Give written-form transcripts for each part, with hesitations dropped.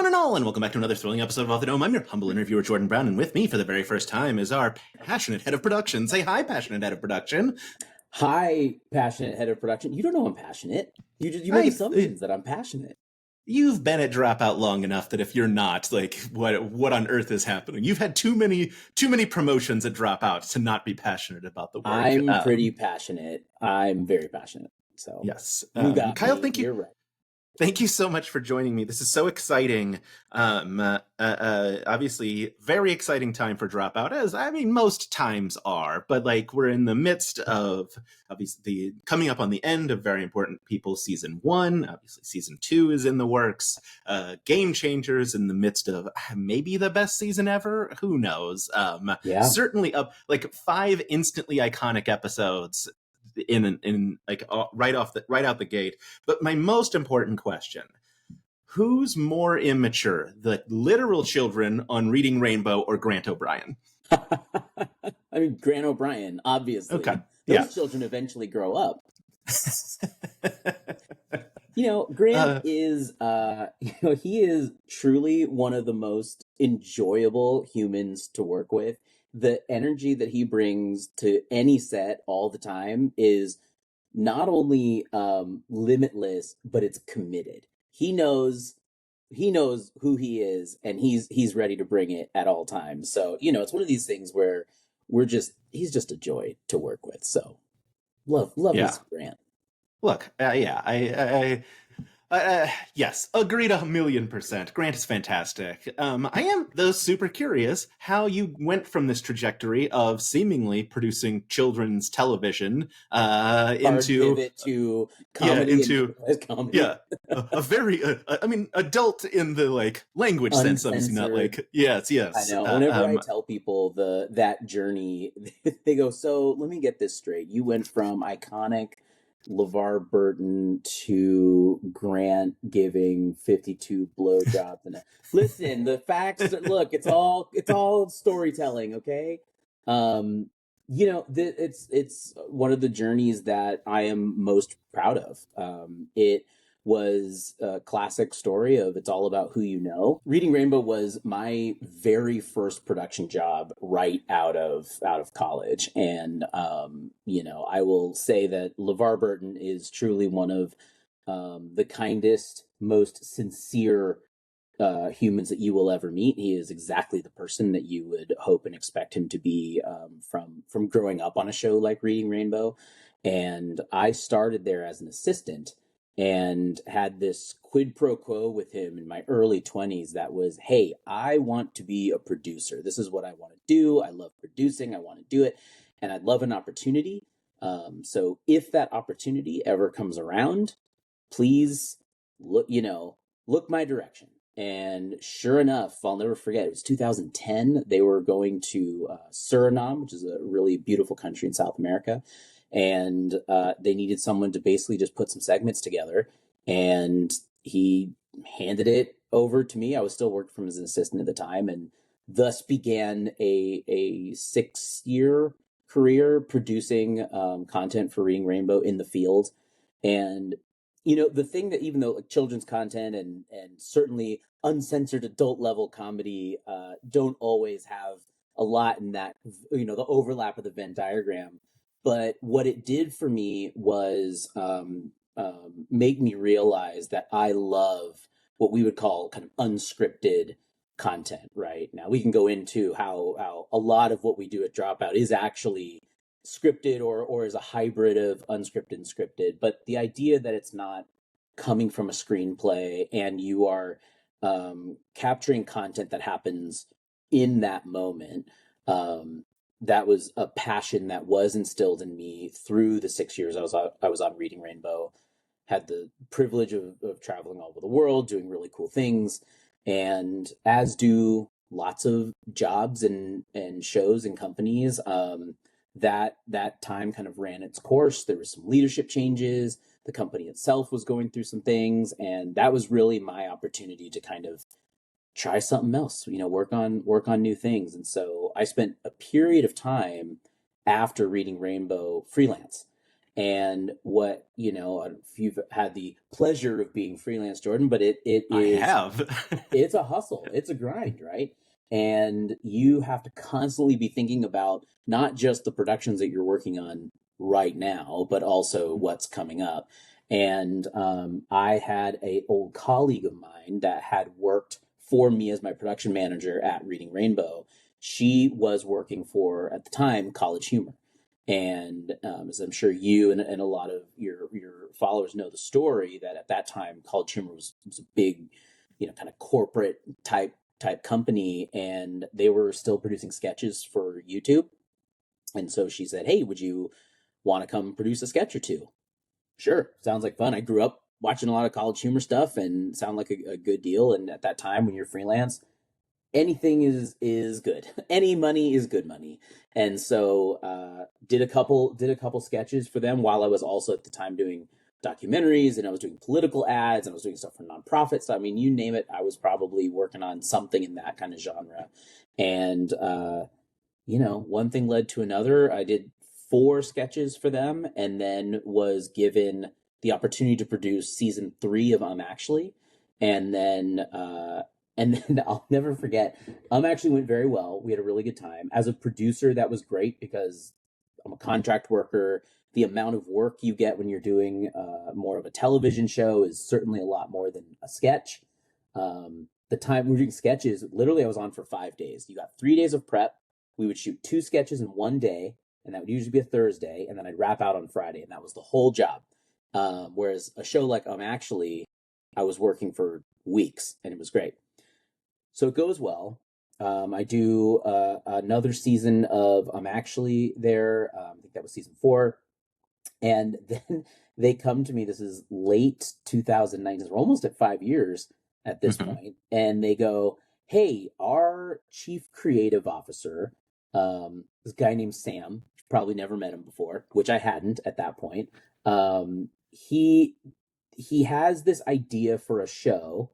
and all, and welcome back to another thrilling episode of Off the Dome. I'm your humble interviewer, Jordan Brown, and with me for the very first time is our passionate head of production. Say hi, passionate head of production. Hi, passionate head of production. You don't know I'm passionate. You make assumptions that I'm passionate. You've been at Dropout long enough that if you're not, like, what on earth is happening? You've had too many promotions at Dropout to not be passionate about the work. I'm pretty passionate. I'm very passionate. So yes, you got Kyle. me. Thank you. You're right. Thank you so much for joining me. This is so exciting. Obviously, very exciting time for Dropout, as I mean, most times are. But like, we're in the midst of obviously coming up on the end of Very Important People season 1. Obviously, season 2 is in the works. Game Changers in the midst of maybe the best season ever. Who knows? Certainly up like 5 instantly iconic episodes in like right out the gate. But my most important question: who's more immature, the literal children on Reading Rainbow or Grant O'Brien? I mean, Grant O'Brien, obviously. Okay. Those children eventually grow up. Grant is, he is truly one of the most enjoyable humans to work with. The energy that he brings to any set all the time is not only limitless, but it's committed. He knows who he is, and he's ready to bring it at all times. So, it's one of these things where he's just a joy to work with. So love this Grant. Look, yes, agreed 1,000,000%. Grant is fantastic. I am, though, super curious how you went from this trajectory of seemingly producing children's television into pivot to comedy. Comedy. A very, adult in the like language sense. Obviously, not like yes. I know. Whenever I tell people that journey, they go, "So let me get this straight. You went from iconic LeVar Burton to Grant giving 52 blowjobs and listen, the facts look, it's all storytelling, okay? It's one of the journeys that I am most proud of. It was a classic story of it's all about who you know. Reading Rainbow was my very first production job right out of college. And, I will say that LeVar Burton is truly one of the kindest, most sincere humans that you will ever meet. He is exactly the person that you would hope and expect him to be from growing up on a show like Reading Rainbow. And I started there as an assistant and had this quid pro quo with him in my early 20s that was, hey, I want to be a producer. This is what I want to do. I love producing. I want to do it. And I'd love an opportunity. So if that opportunity ever comes around, please look my direction. And sure enough, I'll never forget, it was 2010. They were going to Suriname, which is a really beautiful country in South America. And they needed someone to basically just put some segments together. And he handed it over to me. I was still working from as an assistant at the time, and thus began a 6-year career producing content for Reading Rainbow in the field. And the thing that, even though like children's content and certainly uncensored adult level comedy don't always have a lot in that, the overlap of the Venn diagram. But what it did for me was make me realize that I love what we would call kind of unscripted content, right? Now, we can go into how a lot of what we do at Dropout is actually scripted or is a hybrid of unscripted and scripted. But the idea that it's not coming from a screenplay and you are capturing content that happens in that moment, that was a passion that was instilled in me through the 6 years I was on Reading Rainbow. Had the privilege of traveling all over the world, doing really cool things, and as do lots of jobs and shows and companies. That time kind of ran its course. There were some leadership changes. The company itself was going through some things, and that was really my opportunity to kind of try something else, work on new things. And so I spent a period of time after Reading Rainbow freelance. And what, you know, if you've had the pleasure of being freelance, Jordan, but it I is, have. it's a hustle, it's a grind, right? And you have to constantly be thinking about not just the productions that you're working on right now, but also what's coming up. And I had a old colleague of mine that had worked for me as my production manager at Reading Rainbow. She was working for, at the time, College Humor. And as I'm sure you and a lot of your followers know the story, that at that time, College Humor was a big, you know, kind of corporate type company, and they were still producing sketches for YouTube. And so she said, "Hey, would you want to come produce a sketch or two?" Sure, sounds like fun. I grew up watching a lot of College Humor stuff, and sound like a good deal. And at that time, when you're freelance, anything is good. Any money is good money. And so did a couple sketches for them, while I was also at the time doing documentaries, and I was doing political ads, and I was doing stuff for nonprofits. So, I mean, you name it, I was probably working on something in that kind of genre. And you know, one thing led to another. I did 4 sketches for them, and then was given the opportunity to produce season 3 of Actually. And then I'll never forget, actually went very well. We had a really good time. As a producer, that was great because I'm a contract worker. The amount of work you get when you're doing more of a television show is certainly a lot more than a sketch. The time we were doing sketches, literally I was on for 5 days. You got 3 days of prep. We would shoot 2 sketches in one day, and that would usually be a Thursday, and then I'd wrap out on Friday, and that was the whole job. Whereas a show like Actually, I was working for weeks, and it was great. So it goes well. I do another season of Actually there. I think that was season 4. And then they come to me, this is late 2019, we're almost at 5 years at this point, and they go, "Hey, our chief creative officer, this guy named Sam, probably never met him before," which I hadn't at that point. He has this idea for a show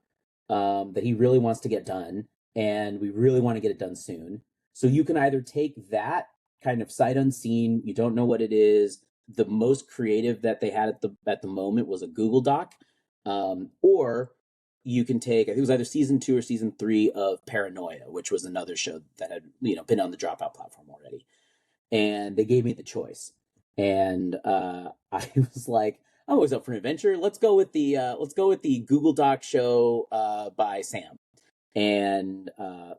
that he really wants to get done, and we really want to get it done soon. So you can either take that kind of sight unseen, you don't know what it is. The most creative that they had at the moment was a Google Doc, or you can take, I think it was either season 2 or season 3 of Paranoia, which was another show that had, you know, been on the Dropout platform already. And they gave me the choice, and I was like, I'm always up for an adventure. Let's go with the Google Doc show by Sam. And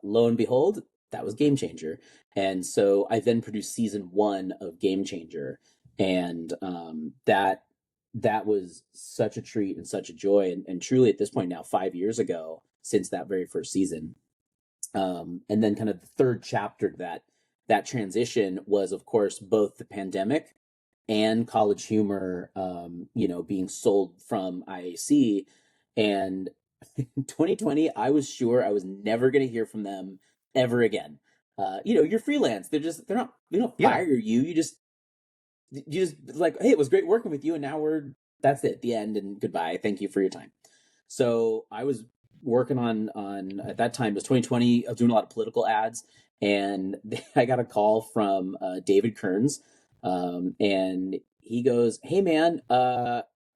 lo and behold, that was Game Changer. And so I then produced season 1 of Game Changer, and that was such a treat and such a joy. And truly, at this point now, 5 years ago, since that very first season. And then kind of the third chapter to that transition was, of course, both the pandemic and College Humor, you know, being sold from IAC. And in 2020, I was sure I was never going to hear from them ever again. You know, you're freelance. They don't fire you. You just like, "Hey, it was great working with you, and now that's it, the end, and goodbye. Thank you for your time." So I was working on at that time, it was 2020. I was doing a lot of political ads, and I got a call from David Kearns, and he goes, "Hey man,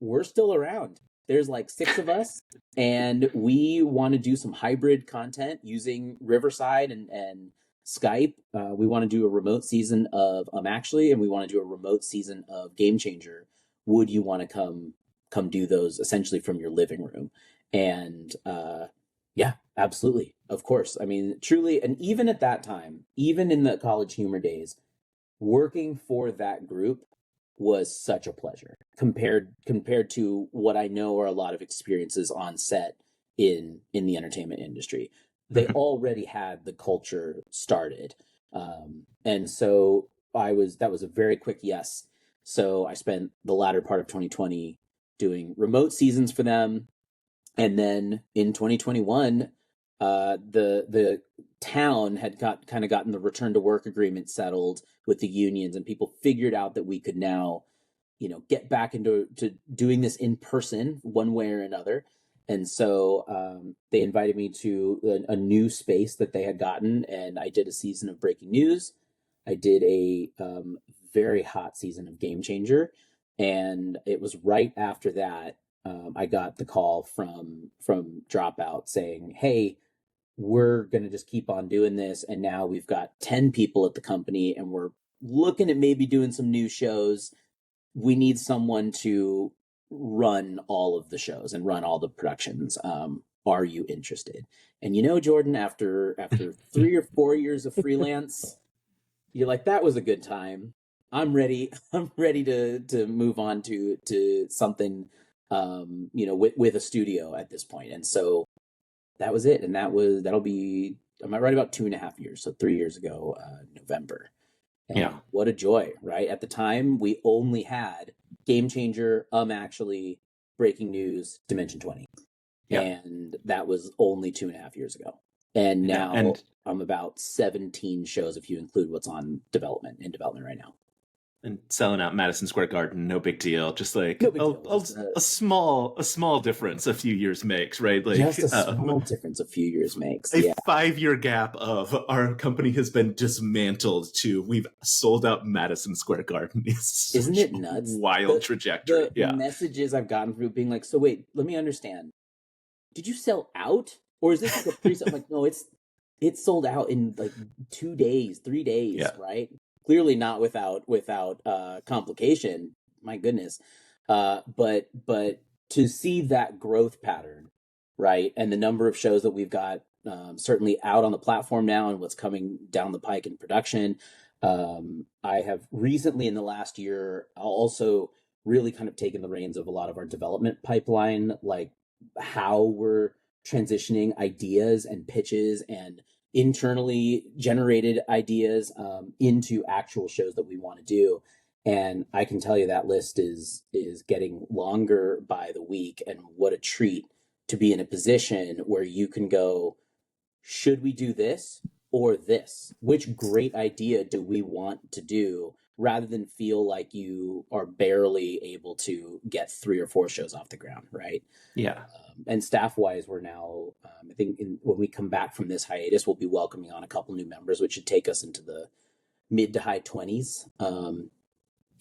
we're still around. There's like 6 of us, and we want to do some hybrid content using Riverside and Skype. We want to do a remote season of Actually, and we want to do a remote season of Game Changer. Would you want to come do those essentially from your living room?" And yeah, absolutely, of course. I mean, truly, and even at that time, even in the College Humor days, working for that group was such a pleasure compared to what I know are a lot of experiences on set in the entertainment industry. They already had the culture started, and so that was a very quick yes. So I spent the latter part of 2020 doing remote seasons for them, and then in 2021, the town had gotten the return to work agreement settled with the unions, and people figured out that we could now, you know, get back into doing this in person one way or another. And so they invited me to a new space that they had gotten, and I did a season of Breaking News. I did a very hot season of Game Changer, And it was right after that I got the call from Dropout saying, "Hey, we're going to just keep on doing this, and now we've got 10 people at the company, and we're looking at maybe doing some new shows. We need someone to run all of the shows and run all the productions. Are you interested?" And Jordan, after 3 or 4 years of freelance, you're like, that was a good time. I'm ready. I'm ready to move on to something, with a studio at this point. And so that was it. And that'll be, am I right, about 2.5 years? So 3 years ago, November. And Yeah. what a joy, right? At the time, we only had Game Changer, Actually, Breaking News, Dimension 20. Yeah. And that was only 2.5 years ago. And now I'm about 17 shows if you include what's in development right now. And selling out Madison Square Garden, no big deal. Just like a small difference a few years makes, right? Like just a small difference a few years makes. A 5-year gap of our company has been dismantled to we've sold out Madison Square Garden. Isn't it nuts? Wild trajectory. The messages I've gotten through being like, so wait, let me understand. Did you sell out? Or is this like a pre-sale? I'm like, no, it's sold out in like 2 days, 3 days, right? Clearly not without complication. My goodness. But to see that growth pattern, right, and the number of shows that we've got certainly out on the platform now and what's coming down the pike in production. I have recently in the last year also really kind of taken the reins of a lot of our development pipeline, like how we're transitioning ideas and pitches and internally generated ideas into actual shows that we want to do. And I can tell you that list is getting longer by the week. And what a treat to be in a position where you can go, should we do this or this? Which great idea do we want to do? Rather than feel like you are barely able to get 3 or 4 shows off the ground, right? Yeah. And staff-wise, we're now, I think when we come back from this hiatus, we'll be welcoming on a couple new members, which should take us into the mid to high 20s,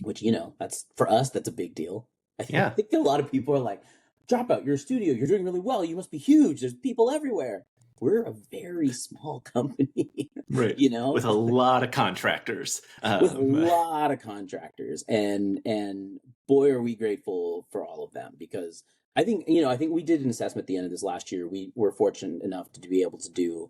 which, that's for us, that's a big deal. I think a lot of people are like, Dropout, you're a studio, you're doing really well, you must be huge, there's people everywhere. We're a very small company, right? With a lot of contractors. And boy, are we grateful for all of them, because I think we did an assessment at the end of this last year. We were fortunate enough to be able to do,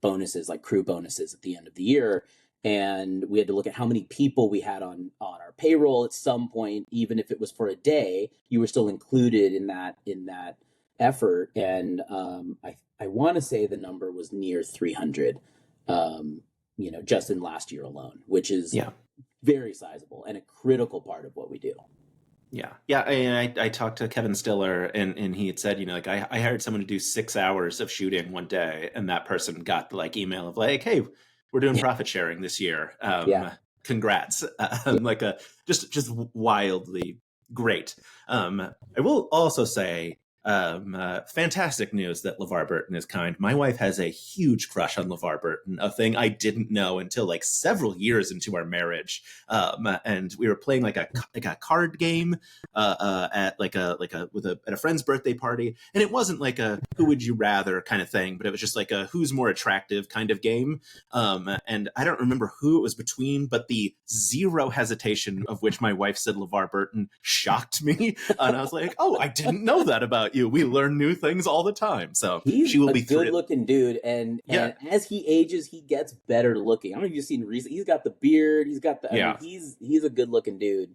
bonuses, like crew bonuses at the end of the year. And we had to look at how many people we had on our payroll at some point. Even if it was for a day, you were still included in that effort. And I want to say the number was near 300, just in last year alone, which is very sizable and a critical part of what we do. Yeah. I talked to Kevin Stiller, and he had said, I hired someone to do 6 hours of shooting one day, and that person got the email of like, hey, we're doing profit sharing this year. Congrats. Just wildly great. I will also say, fantastic news that LeVar Burton is kind. My wife has a huge crush on LeVar Burton, a thing I didn't know until several years into our marriage. And we were playing like a card game at a friend's birthday party, and it wasn't like a who would you rather kind of thing, but it was just like a who's more attractive kind of game. And I don't remember who it was between, but the zero hesitation of which my wife said LeVar Burton shocked me, and I was like, oh, I didn't know that about you. We learn new things all the time. So she will be good looking dude, and as he ages, he gets better looking. I don't know if you've seen recent. He's got the beard. He's got the. I mean, he's a good looking dude.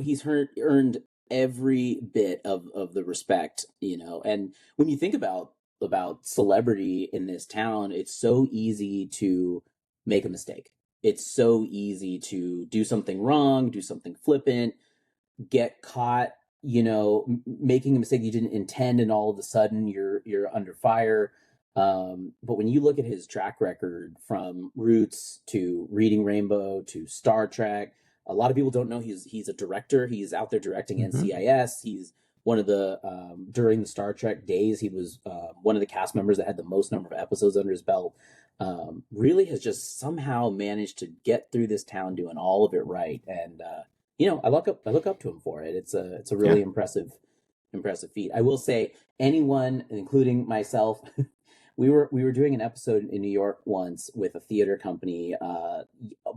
He's earned every bit of the respect. And when you think about celebrity in this town, it's so easy to make a mistake. It's so easy to do something wrong, do something flippant, get caught, making a mistake you didn't intend, and all of a sudden you're under fire. But when you look at his track record from Roots to Reading Rainbow to Star Trek, a lot of people don't know he's a director. He's out there directing NCIS. He's one of the during the Star Trek days, he was one of the cast members that had the most number of episodes under his belt. really has just somehow managed to get through this town doing all of it right. And I look up to him for it. It's a Yeah. really impressive feat. I will say, anyone, including myself, we were doing an episode in New York once with a theater company, a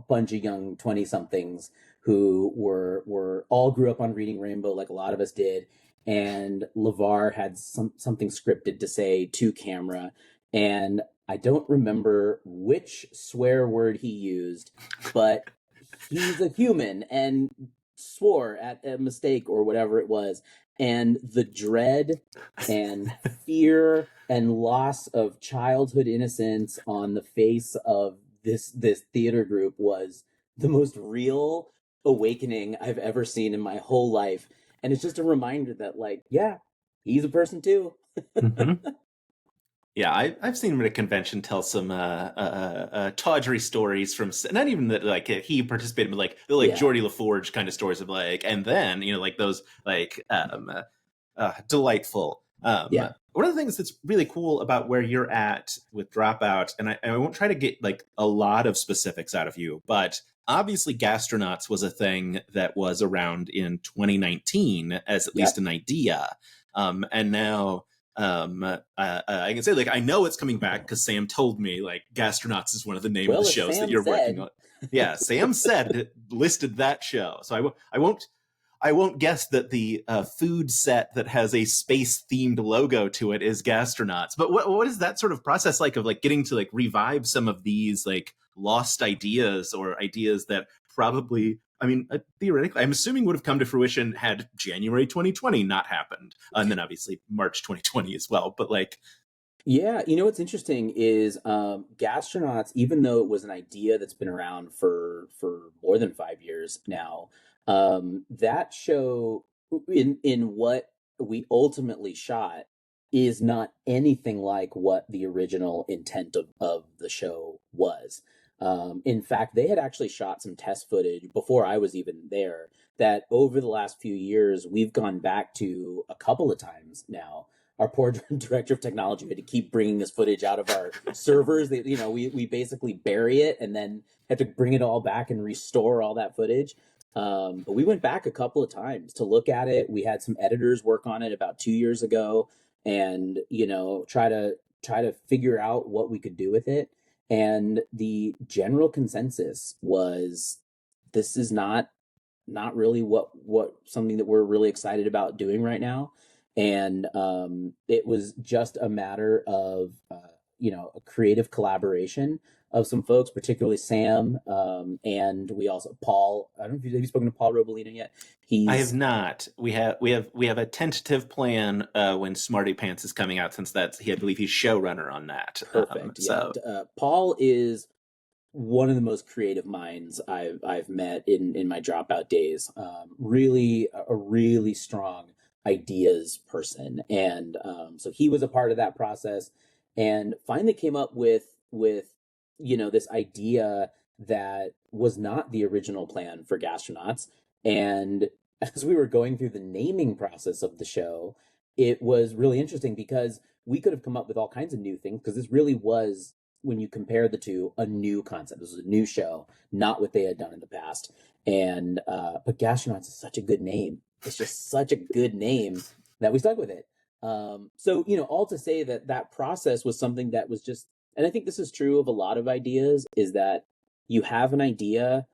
bunch of young 20 somethings who were all grew up on Reading Rainbow, like a lot of us did. And LeVar had something scripted to say to camera, and I don't remember which swear word he used, but he's a human and swore at a mistake or whatever it was. And the dread and fear and loss of childhood innocence on the face of this theater group was the most real awakening I've ever seen in my whole life. And it's just a reminder that, like, yeah, he's a person too. Hmm. Yeah, I've seen him at a convention tell some tawdry stories from not even that like he participated, but like Yeah, Geordie LaForge kind of stories of like, and then like those like delightful. yeah, One of the things that's really cool about where you're at with Dropout, and I won't try to get like a lot of specifics out of you, but obviously Gastronauts was a thing that was around in 2019 as at least yep. an idea, and now I can say like I know it's coming back because Sam told me like Gastronauts is one of the name of the Well, as shows that Sam you're working said, on. Yeah, Sam said listed that show, so I won't guess that the food set that has a space themed logo to it is Gastronauts. But what is that sort of process like of like getting to like revive some of these like lost ideas or ideas that probably, I mean, theoretically, I'm assuming would have come to fruition had January 2020 not happened, and then obviously March 2020 as well. But like, yeah, what's interesting is Gastronauts, even though it was an idea that's been around for more than 5 years now, that show in what we ultimately shot is not anything like what the original intent of the show was. In fact, they had actually shot some test footage before I was even there that over the last few years we've gone back to a couple of times now. Our poor director of technology had to keep bringing this footage out of our servers. We basically bury it and then have to bring it all back and restore all that footage. But we went back a couple of times to look at it. We had some editors work on it about 2 years ago, and try to figure out what we could do with it. And the general consensus was, this is not really what something that we're really excited about doing right now. And it was just a matter of a creative collaboration of some folks, particularly Sam, and we also Paul. I don't know if have you spoken to Paul Robolino yet. I have He's not. We have a tentative plan when Smarty Pants is coming out, since I believe he's showrunner on that. perfect. Yeah, So Paul is one of the most creative minds I've met in my Dropout days. Really a really strong ideas person, and so he was a part of that process, and finally came up with this idea that was not the original plan for Gastronauts. And as we were going through the naming process of the show, it was really interesting because we could have come up with all kinds of new things, because this really was, when you compare the two, a new concept. This was a new show, not what they had done in the past. And but Gastronauts is such a good name. It's just such a good name that we stuck with it. So all to say that that process was something that was just, and I think this is true of a lot of ideas, is that you have an idea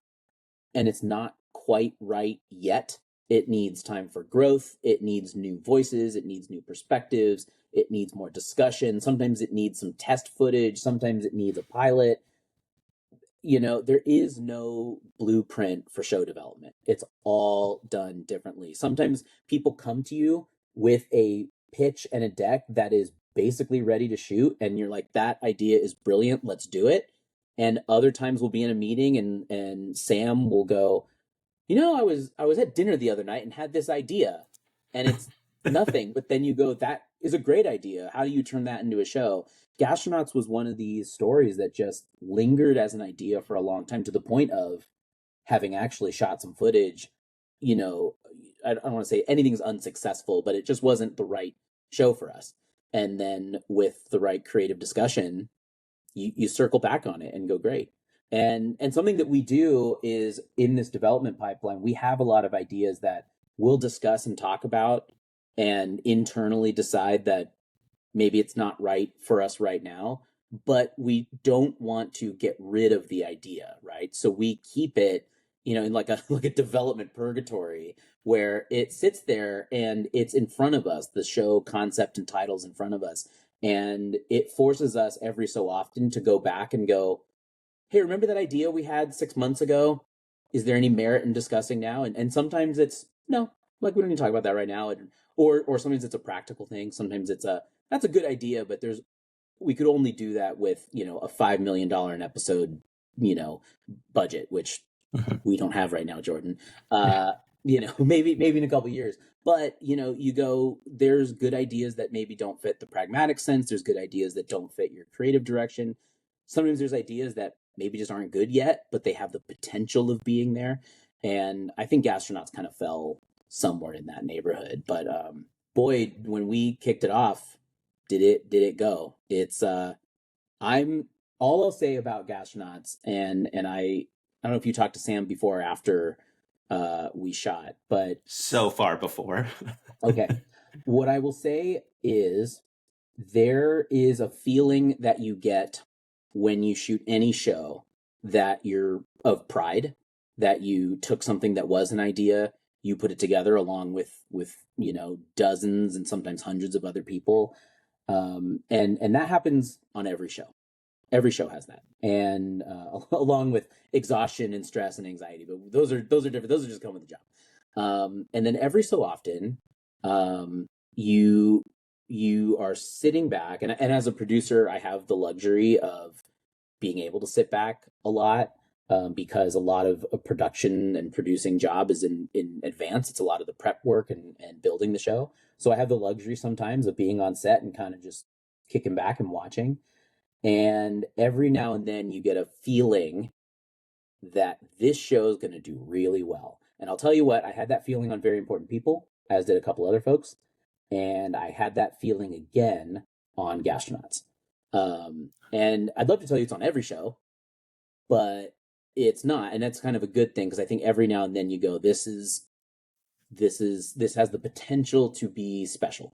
and it's not quite right yet. It needs time for growth. It needs new voices. It needs new perspectives. It needs more discussion. Sometimes it needs some test footage. Sometimes it needs a pilot. There is no blueprint for show development. It's all done differently. Sometimes people come to you with a pitch and a deck that is basically ready to shoot, and you're like, that idea is brilliant, let's do it. And other times we'll be in a meeting, and Sam will go, I was at dinner the other night and had this idea, and it's nothing. But then you go, that is a great idea. How do you turn that into a show? Gastronauts was one of these stories that just lingered as an idea for a long time, to the point of having actually shot some footage. I don't want to say anything's unsuccessful, but it just wasn't the right show for us. And then with the right creative discussion, you circle back on it and go, great. And something that we do is in this development pipeline, we have a lot of ideas that we'll discuss and talk about and internally decide that maybe it's not right for us right now, but we don't want to get rid of the idea, right? So we keep it, in like a like a development purgatory where it sits there and it's in front of us, the show concept and titles in front of us, and it forces us every so often to go back and go, hey, remember that idea we had 6 months ago? Is there any merit in discussing now? And sometimes it's no, like we don't need to talk about that right now. Or sometimes it's a practical thing. Sometimes it's that's a good idea, but we could only do that with, a $5 million an episode, budget, which we don't have right now, Jordan. Maybe in a couple of years. But, you go, there's good ideas that maybe don't fit the pragmatic sense. There's good ideas that don't fit your creative direction. Sometimes there's ideas that maybe just aren't good yet, but they have the potential of being there. And I think Gastronauts kind of fell somewhere in that neighborhood. But boy, when we kicked it off, did it go? It's I'm all I'll say about Gastronauts, and I don't know if you talked to Sam before or after we shot, but so far before. Okay. What I will say is there is a feeling that you get when you shoot any show that you're of pride, that you took something that was an idea, you put it together along with dozens and sometimes hundreds of other people. And that happens on every show. Every show has that, and along with exhaustion and stress and anxiety. But those are different. Those are just come with the job. And then every so often, you are sitting back, and as a producer, I have the luxury of being able to sit back a lot because a lot of a production and producing job is in advance. It's a lot of the prep work and building the show. So I have the luxury sometimes of being on set and kind of just kicking back and watching. And every now and then you get a feeling that this show is going to do really well. And I'll tell you what, I had that feeling on Very Important People, as did a couple other folks. And I had that feeling again on Gastronauts. And I'd love to tell you it's on every show, but it's not. And that's kind of a good thing, because I think every now and then you go, this has the potential to be special.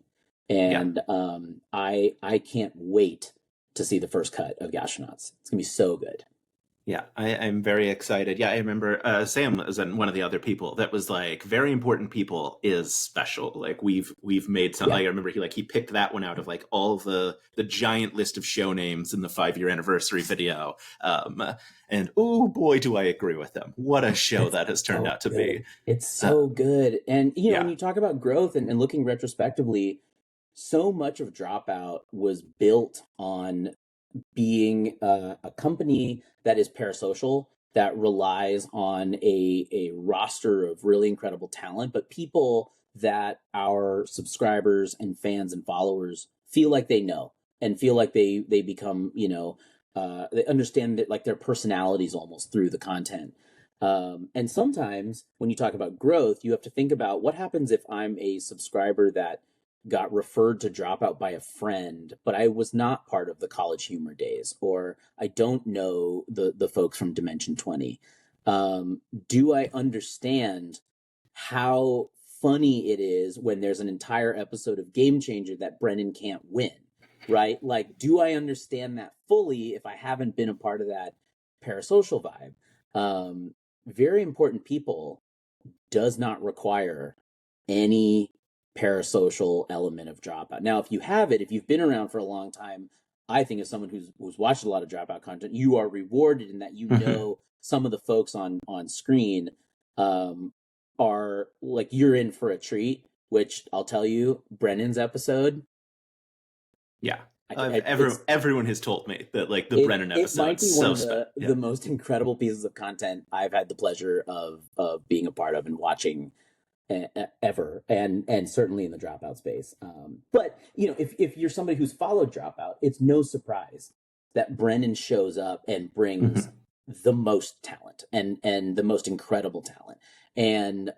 And I can't wait to see the first cut of Gastronauts. It's gonna be so good. Yeah, I'm very excited. Yeah, I remember Sam was one of the other people that was like, Very Important People is special. Like we've made something. Like, I remember he picked that one out of like all the giant list of show names in the 5-year anniversary video. And oh boy, do I agree with them. What a show that has turned out to be. It's so good. And when you talk about growth and looking retrospectively, so much of Dropout was built on being a company that is parasocial, that relies on a roster of really incredible talent, but people that our subscribers and fans and followers feel like they know and feel like they become, they understand that, like, their personalities almost through the content. And sometimes when you talk about growth, you have to think about what happens if I'm a subscriber that got referred to Dropout by a friend, but I was not part of the College Humor days, or I don't know the folks from Dimension 20. Do I understand how funny it is when there's an entire episode of Game Changer that Brennan can't win, right? Like, do I understand that fully if I haven't been a part of that parasocial vibe? Very Important People does not require any parasocial element of Dropout. Now, if you have it, if you've been around for a long time, I think as someone who's watched a lot of Dropout content, you are rewarded in that know some of the folks on screen are like, you're in for a treat, which I'll tell you, Brennan's episode. Yeah. Everyone has told me that, like, the Brennan episode might be one of the most incredible pieces of content I've had the pleasure of being a part of and watching ever, and certainly in the Dropout space. But if you're somebody who's followed Dropout, it's no surprise that Brennan shows up and brings the most talent and the most incredible talent, and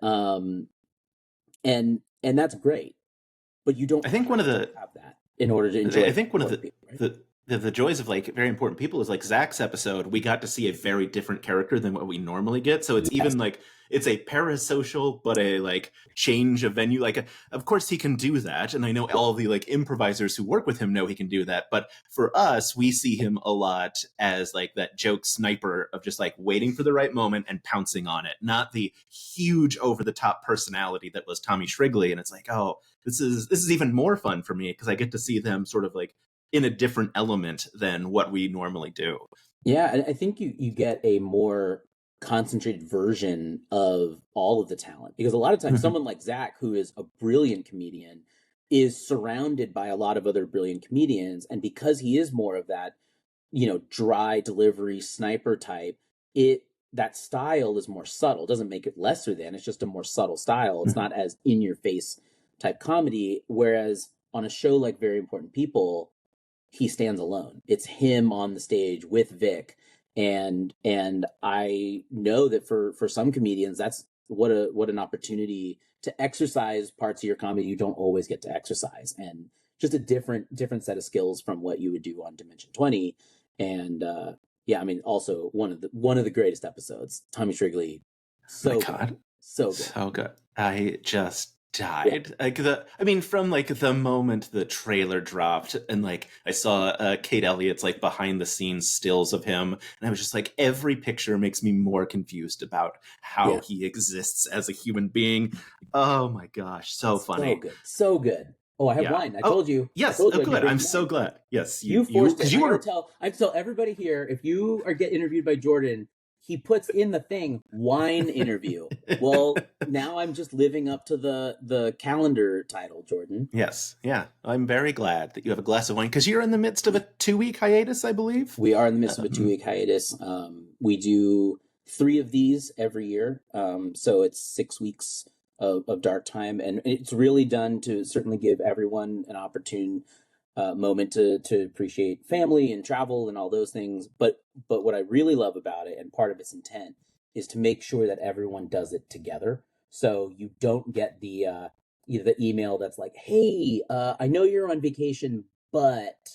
that's great. But you don't. I think one of the have that in order to enjoy. I think one of the the joys of like very important people is like Zach's episode, we got to see a very different character than what we normally get. So it's Yes. even like it's a parasocial, but a like change of venue. Like, of course he can do that, and I know all the like improvisers who work with him know he can do that. But for us, we see him a lot as like that joke sniper of just like waiting for the right moment and pouncing on it, not the huge over the top personality that was Tommy Shrigley. And it's like, oh, this is even more fun for me because I get to see them sort of like in a different element than what we normally do. Yeah, and I think you get a more concentrated version of all of the talent, because a lot of times someone like Zach, who is a brilliant comedian, is surrounded by a lot of other brilliant comedians, and because he is more of that, dry delivery sniper type, that style is more subtle. It doesn't make it lesser than, it's just a more subtle style. It's not as in your face type comedy, whereas on a show like Very Important People, he stands alone. It's him on the stage with Vic, and I know that for some comedians, that's what an opportunity to exercise parts of your comedy you don't always get to exercise, and just a different set of skills from what you would do on Dimension 20. And yeah, I mean, also one of the greatest episodes. Tommy Shrigley, so good, so good, so good. I just died. Yeah. Like from like the moment the trailer dropped and like I saw Kate Elliott's like behind the scenes stills of him, and I was just like, every picture makes me more confused about how he exists as a human being. Oh my gosh, so funny, so good. Oh, I have wine. I told you. Yes, good. I'm so glad. Yes, you forced it. I tell everybody here, if you get interviewed by Jordan, he puts in the thing, wine interview. Well, now I'm just living up to the calendar title, Jordan. Yes. Yeah. I'm very glad that you have a glass of wine, because you're in the midst of a 2-week hiatus, I believe. We are in the midst of a 2-week hiatus. We do 3 of these every year. So it's 6 weeks of dark time. And it's really done to certainly give everyone an opportune moment to appreciate family and travel and all those things. But what I really love about it, and part of its intent, is to make sure that everyone does it together. So you don't get the the email that's like, hey, I know you're on vacation, but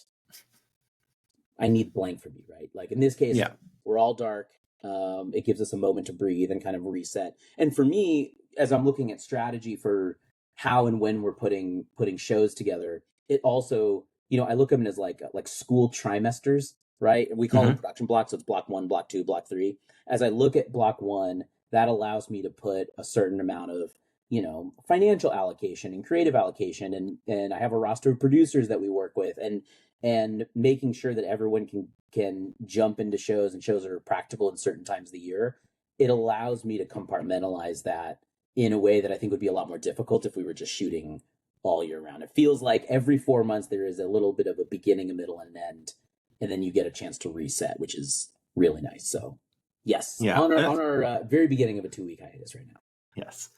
I need blank from you, right? Like in this case, we're all dark. It gives us a moment to breathe and kind of reset. And for me, as I'm looking at strategy for how and when we're putting shows together, it also, I look at them as like school trimesters, right? We call them production blocks. So it's block 1, block 2, block 3. As I look at block 1, that allows me to put a certain amount of, financial allocation and creative allocation. And I have a roster of producers that we work with, and making sure that everyone can jump into shows, and shows are practical at certain times of the year. It allows me to compartmentalize that in a way that I think would be a lot more difficult if we were just shooting all year round. It feels like every 4 months there is a little bit of a beginning, a middle, and an end, and then you get a chance to reset, which is really nice. So yes, on our very beginning of a 2-week hiatus right now. Yes.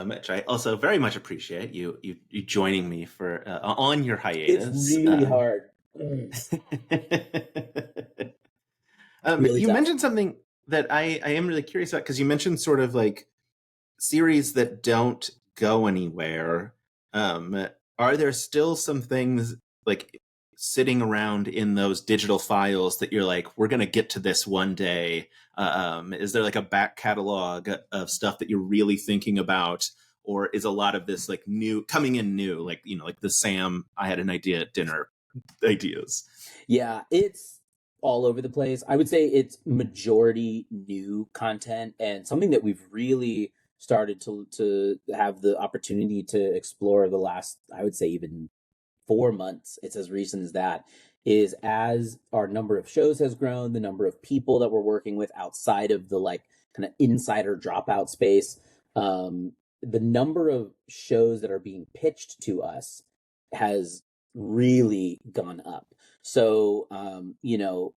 Which I also very much appreciate you joining me for on your hiatus. It's really hard. Really you mentioned something that I am really curious about, because you mentioned sort of like series that don't go anywhere. Are there still some things like sitting around in those digital files that you're like, we're going to get to this one day? Is there like a back catalog of stuff that you're really thinking about? Or is a lot of this like coming in new, like, like the Sam, I had an idea at dinner ideas? Yeah, it's all over the place. I would say it's majority new content, and something that we've really started to have the opportunity to explore the last, I would say, even 4 months. It's as recent as that. Is as our number of shows has grown, the number of people that we're working with outside of the like kind of insider Dropout space, the number of shows that are being pitched to us has really gone up. So,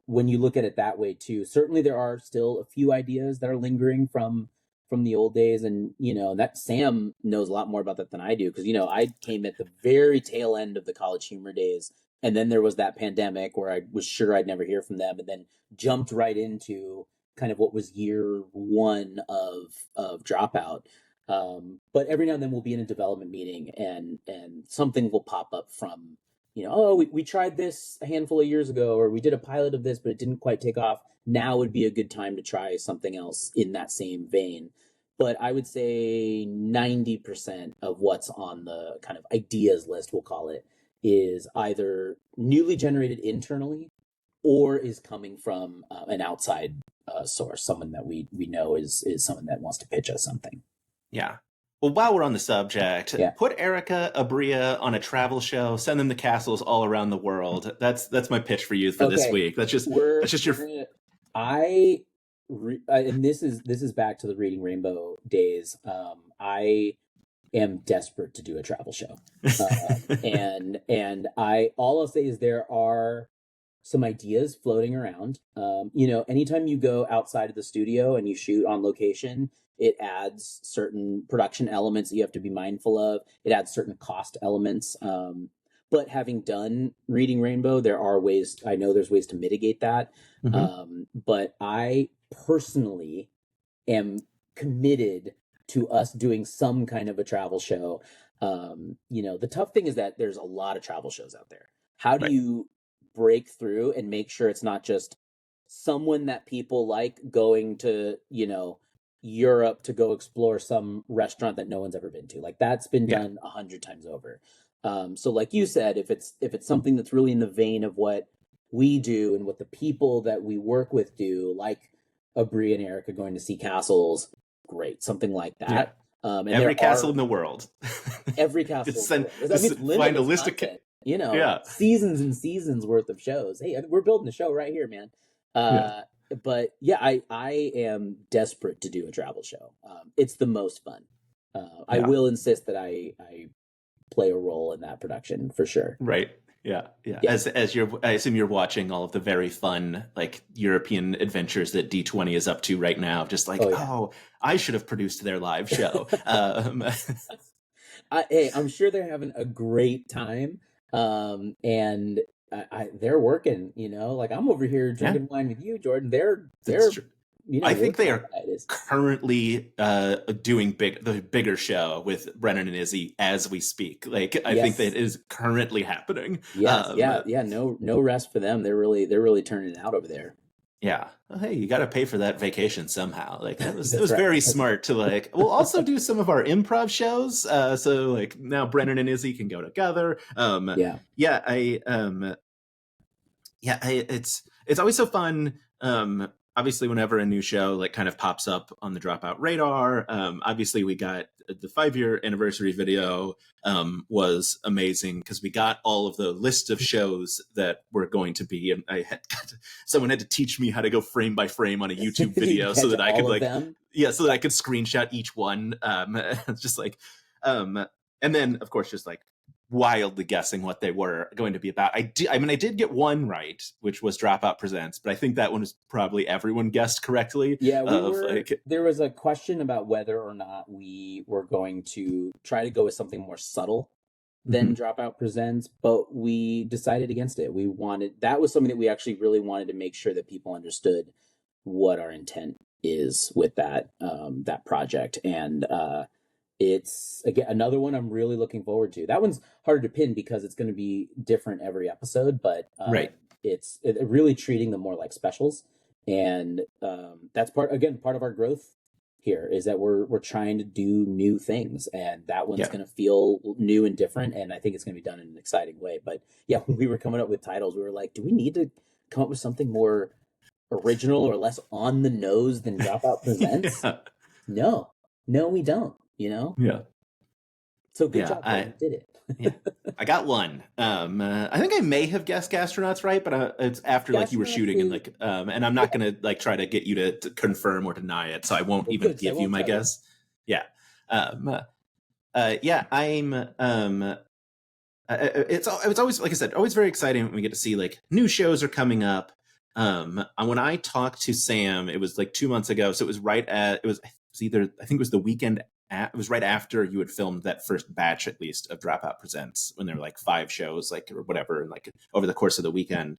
when you look at it that way too, certainly there are still a few ideas that are lingering from the old days. And, that Sam knows a lot more about that than I do. Cause, I came at the very tail end of the College Humor days. And then there was that pandemic where I was sure I'd never hear from them, and then jumped right into kind of what was year 1 of Dropout. But every now and then we'll be in a development meeting, and something will pop up from oh, we tried this a handful of years ago, or we did a pilot of this, but it didn't quite take off. Now would be a good time to try something else in that same vein. But I would say 90% of what's on the kind of ideas list, we'll call it, is either newly generated internally or is coming from an outside source, someone that we know is someone that wants to pitch us something. Yeah. Well, while we're on the subject, Yeah. put Erica Abria on a travel show, send them to castles all around the world. That's my pitch for you for this week. That's just your. And this is back to the Reading Rainbow days. I am desperate to do a travel show, and all I'll say is there are some ideas floating around. Anytime you go outside of the studio and you shoot on location, it adds certain production elements that you have to be mindful of. It adds certain cost elements. But having done Reading Rainbow, I know there's ways to mitigate that. Mm-hmm. But I personally am committed to us doing some kind of a travel show. The tough thing is that there's a lot of travel shows out there. How do you break through and make sure it's not just someone that people like going to, Europe to go explore some restaurant that no one's ever been to? Like, that's been done 100 times over. So like you said, if it's something that's really in the vein of what we do and what the people that we work with do, like Abri and Erica going to see castles, great, something like that. Yeah. And every castle in the world. Every castle. Find a list content, of seasons and seasons worth of shows. Hey, we're building a show right here, man. But I am desperate to do a travel show. It's the most fun. I will insist that I play a role in that production for sure. Right. Yeah. As I assume you're watching all of the very fun like European adventures that D20 is up to right now. Just like, I should have produced their live show. Hey, I'm sure they're having a great time. And they're working, like I'm over here drinking wine with you, Jordan. They're I think they are currently doing the bigger show with Brennan and Izzy as we speak. Like I think that is currently happening. No rest for them. They're really turning it out over there. Yeah. Well, hey, you got to pay for that vacation somehow. Like it was very smart to like. We'll also do some of our improv shows. So like now Brennan and Izzy can go together. It's always so fun. Obviously, whenever a new show like kind of pops up on the Dropout radar, obviously we got the 5-year anniversary video was amazing because we got all of the list of shows that were going to be, and someone had to teach me how to go frame by frame on a YouTube video so that I could so that I could screenshot each one. It's just like, and then of course just like wildly guessing what they were going to be about. I did get one right, which was Dropout Presents, but I think that one was probably everyone guessed correctly. Yeah, there was a question about whether or not we were going to try to go with something more subtle than Dropout Presents, but we decided against it. That was something that we actually really wanted to make sure that people understood what our intent is with that project. And it's again another one I'm really looking forward to. That one's harder to pin because it's going to be different every episode, but it's really treating them more like specials, and that's part of our growth here is that we're trying to do new things, and that one's going to feel new and different, and I think it's going to be done in an exciting way. But when we were coming up with titles, we were like, do we need to come up with something more original or less on the nose than Dropout Presents? No, we don't. So good job. I did it. I got one. I think I may have guessed Gastronauts right, but it's after like you were shooting and like, and I'm not gonna like try to get you to confirm or deny it, so I won't give you my guess. Yeah. It's always, like I said, always very exciting when we get to see like new shows are coming up. When I talked to Sam, it was like 2 months ago, so it was it was the weekend. It was right after you had filmed that first batch, at least, of Dropout Presents, when there were like 5 shows, like or whatever, like over the course of the weekend.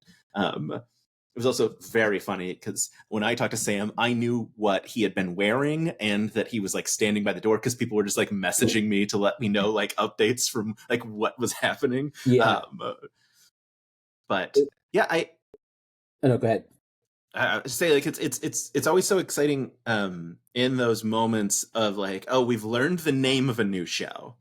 It was also very funny because when I talked to Sam, I knew what he had been wearing and that he was like standing by the door because people were just like messaging me to let me know like updates from like what was happening. Yeah. But yeah, Oh, no, go ahead. say like it's always so exciting in those moments of like, oh, we've learned the name of a new show,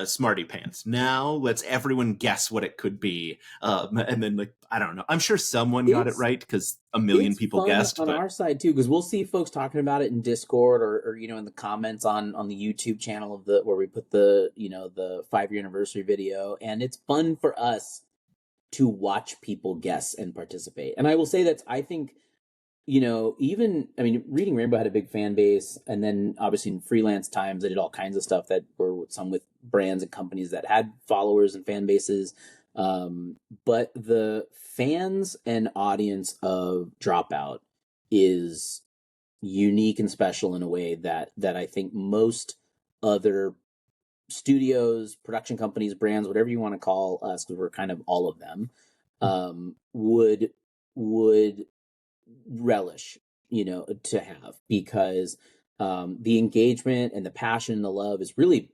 Smarty Pants. Now let's everyone guess what it could be, and then like I don't know. I'm sure someone got it right because a million It's people fun guessed. on But our side too, because we'll see folks talking about it in Discord or in the comments on the YouTube channel of where we put the the 5-year anniversary video, and it's fun for us to watch people guess and participate. And I will say that I think even Reading Rainbow had a big fan base, and then obviously in freelance times, I did all kinds of stuff that were some with brands and companies that had followers and fan bases. But the fans and audience of Dropout is unique and special in a way that I think most other studios, production companies, brands, whatever you want to call us, because we're kind of all of them, would relish, to have, because the engagement and the passion and the love is really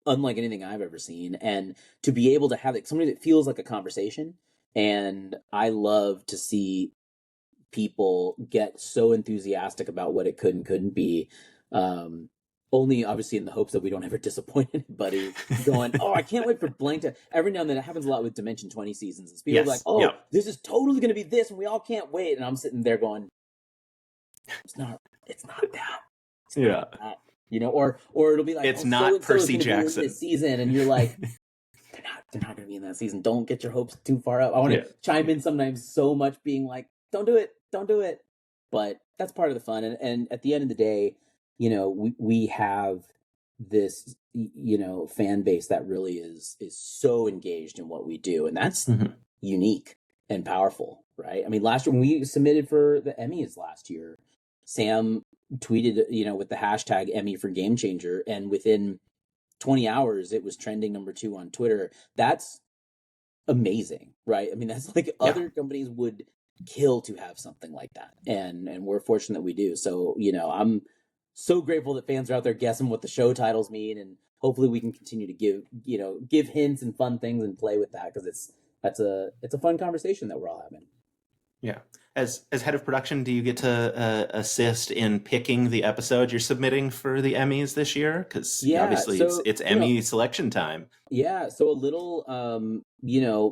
unlike anything I've ever seen. And to be able to have it, somebody that feels like a conversation. And I love to see people get so enthusiastic about what it could and couldn't be. Only obviously in the hopes that we don't ever disappoint anybody going, oh, I can't wait for blank to. Every now and then it happens a lot with Dimension 20 seasons. It's people like, oh, this is totally going to be this, and we all can't wait. And I'm sitting there going, it's not that. It's not that. Or it'll be like, it's not Percy Jackson this season, and you're like, they're not going to be in that season. Don't get your hopes too far up. I want to chime in sometimes so much, being like, don't do it. But that's part of the fun. And at the end of the day, we have this, fan base that really is so engaged in what we do, and that's unique and powerful, right? I mean, last year when we submitted for the Emmys last year, Sam tweeted, with the hashtag Emmy for Game Changer, and within 20 hours it was trending number 2 on Twitter. That's amazing, right? I mean, that's like other companies would kill to have something like that, and we're fortunate we do. So I'm so grateful that fans are out there guessing what the show titles mean, and hopefully we can continue to give hints and fun things and play with that, because it's a fun conversation that we're all having. Yeah. As head of production, do you get to assist in picking the episode you're submitting for the Emmys this year? Because obviously it's Emmy selection time. Yeah. So a little,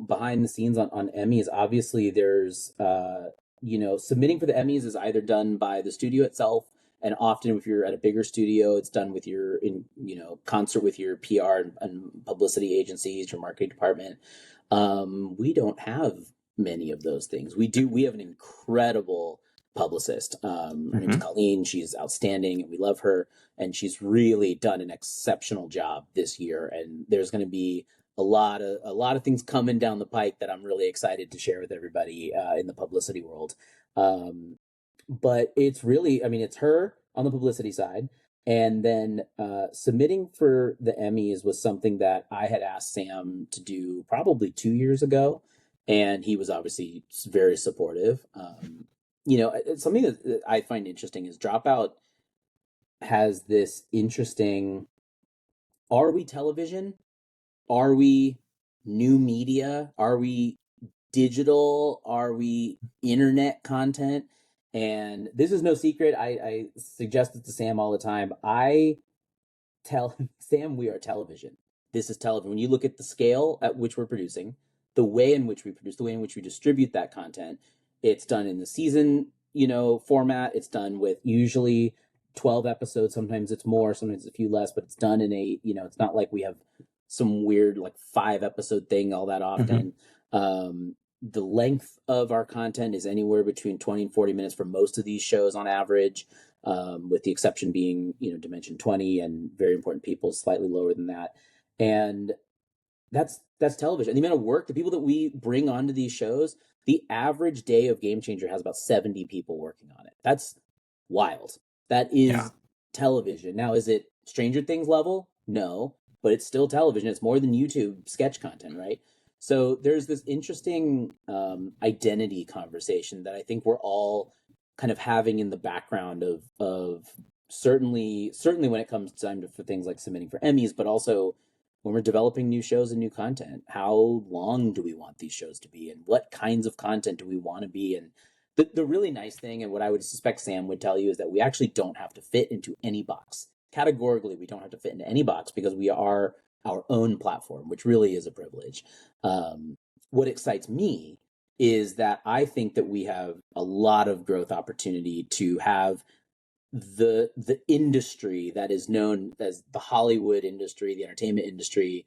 behind the scenes on Emmys, obviously there's, submitting for the Emmys is either done by the studio itself, and often if you're at a bigger studio, it's done with your concert with your PR and publicity agencies, your marketing department. We don't have many of those things. We have an incredible publicist. Her name's Colleen. She's outstanding, and we love her. And she's really done an exceptional job this year. And there's going to be a lot of things coming down the pike that I'm really excited to share with everybody in the publicity world. But it's really, it's her on the publicity side. And then submitting for the Emmys was something that I had asked Sam to do probably 2 years ago. And he was obviously very supportive. Something that I find interesting is Dropout has this interesting, are we television? Are we new media? Are we digital? Are we internet content? And this is no secret. I suggest it to Sam all the time. I tell Sam, we are television. This is television. When you look at the scale at which we're producing, the way in which we produce, the way in which we distribute that content, it's done in the season, format. It's done with usually 12 episodes. Sometimes it's more, sometimes a few less, but it's done in a, it's not like we have some weird like 5-episode thing all that often. The length of our content is anywhere between 20 and 40 minutes for most of these shows on average, with the exception being, Dimension 20 and Very Important People, slightly lower than that. And that's television. And the amount of work, the people that we bring onto these shows, the average day of Game Changer has about 70 people working on it. That's wild. That is television. Now, is it Stranger Things level? No, but it's still television. It's more than YouTube sketch content, right? So there's this interesting identity conversation that I think we're all kind of having in the background of certainly when it comes time for things like submitting for Emmys, but also when we're developing new shows and new content. How long do we want these shows to be, and what kinds of content do we want to be? And the really nice thing, and what I would suspect Sam would tell you, is that we actually don't have to fit into any box. Categorically, we don't have to fit into any box because we are our own platform, which really is a privilege. What excites me is that I think that we have a lot of growth opportunity to have the industry that is known as the Hollywood industry, the entertainment industry,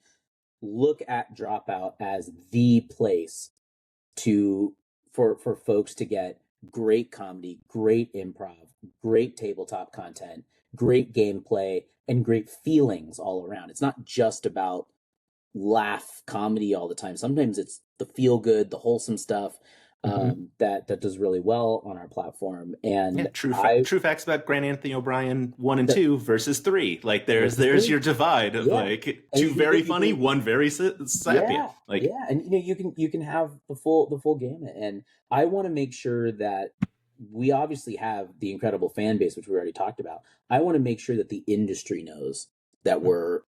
look at Dropout as the place to for folks to get great comedy, great improv, great tabletop content, great gameplay, and great feelings all around. It's not just about laugh comedy all the time. Sometimes it's the feel good, the wholesome stuff that does really well on our platform. And true facts about Grant Anthony O'Brien 1 and 2 versus 3. Like there's your divide of like two very funny, one very sapient. And you can have the full gamut. And I want to make sure that we obviously have the incredible fan base, which we already talked about. I want to make sure that the industry knows that we're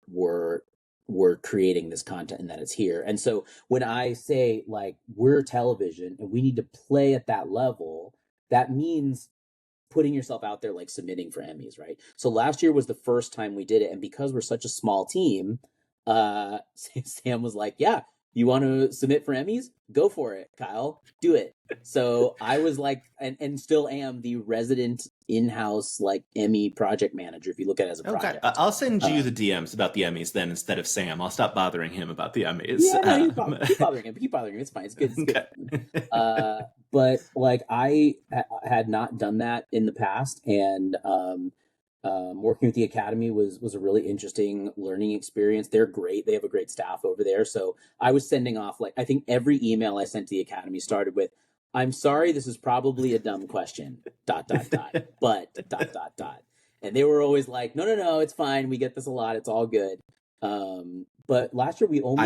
creating this content and that it's here. And so when I say like we're television and we need to play at that level, that means putting yourself out there, like submitting for Emmys, right? So last year was the first time we did it. And because we're such a small team, Sam was like, yeah, you want to submit for Emmys? Go for it, Kyle. Do it. So I was like, and still am the resident in-house like Emmy project manager, if you look at it as a project. Okay. I'll send you the DMs about the Emmys then instead of Sam. I'll stop bothering him about the Emmys. Yeah, no, keep bothering him. Keep bothering him. It's fine. It's good. It's good. But like I had not done that in the past, and working with the Academy was a really interesting learning experience. They're great. They have a great staff over there. So I was sending off, like, I think every email I sent to the Academy started with, "I'm sorry, this is probably a dumb question, ... but ... And they were always like, no, it's fine. We get this a lot. It's all good. But last year we only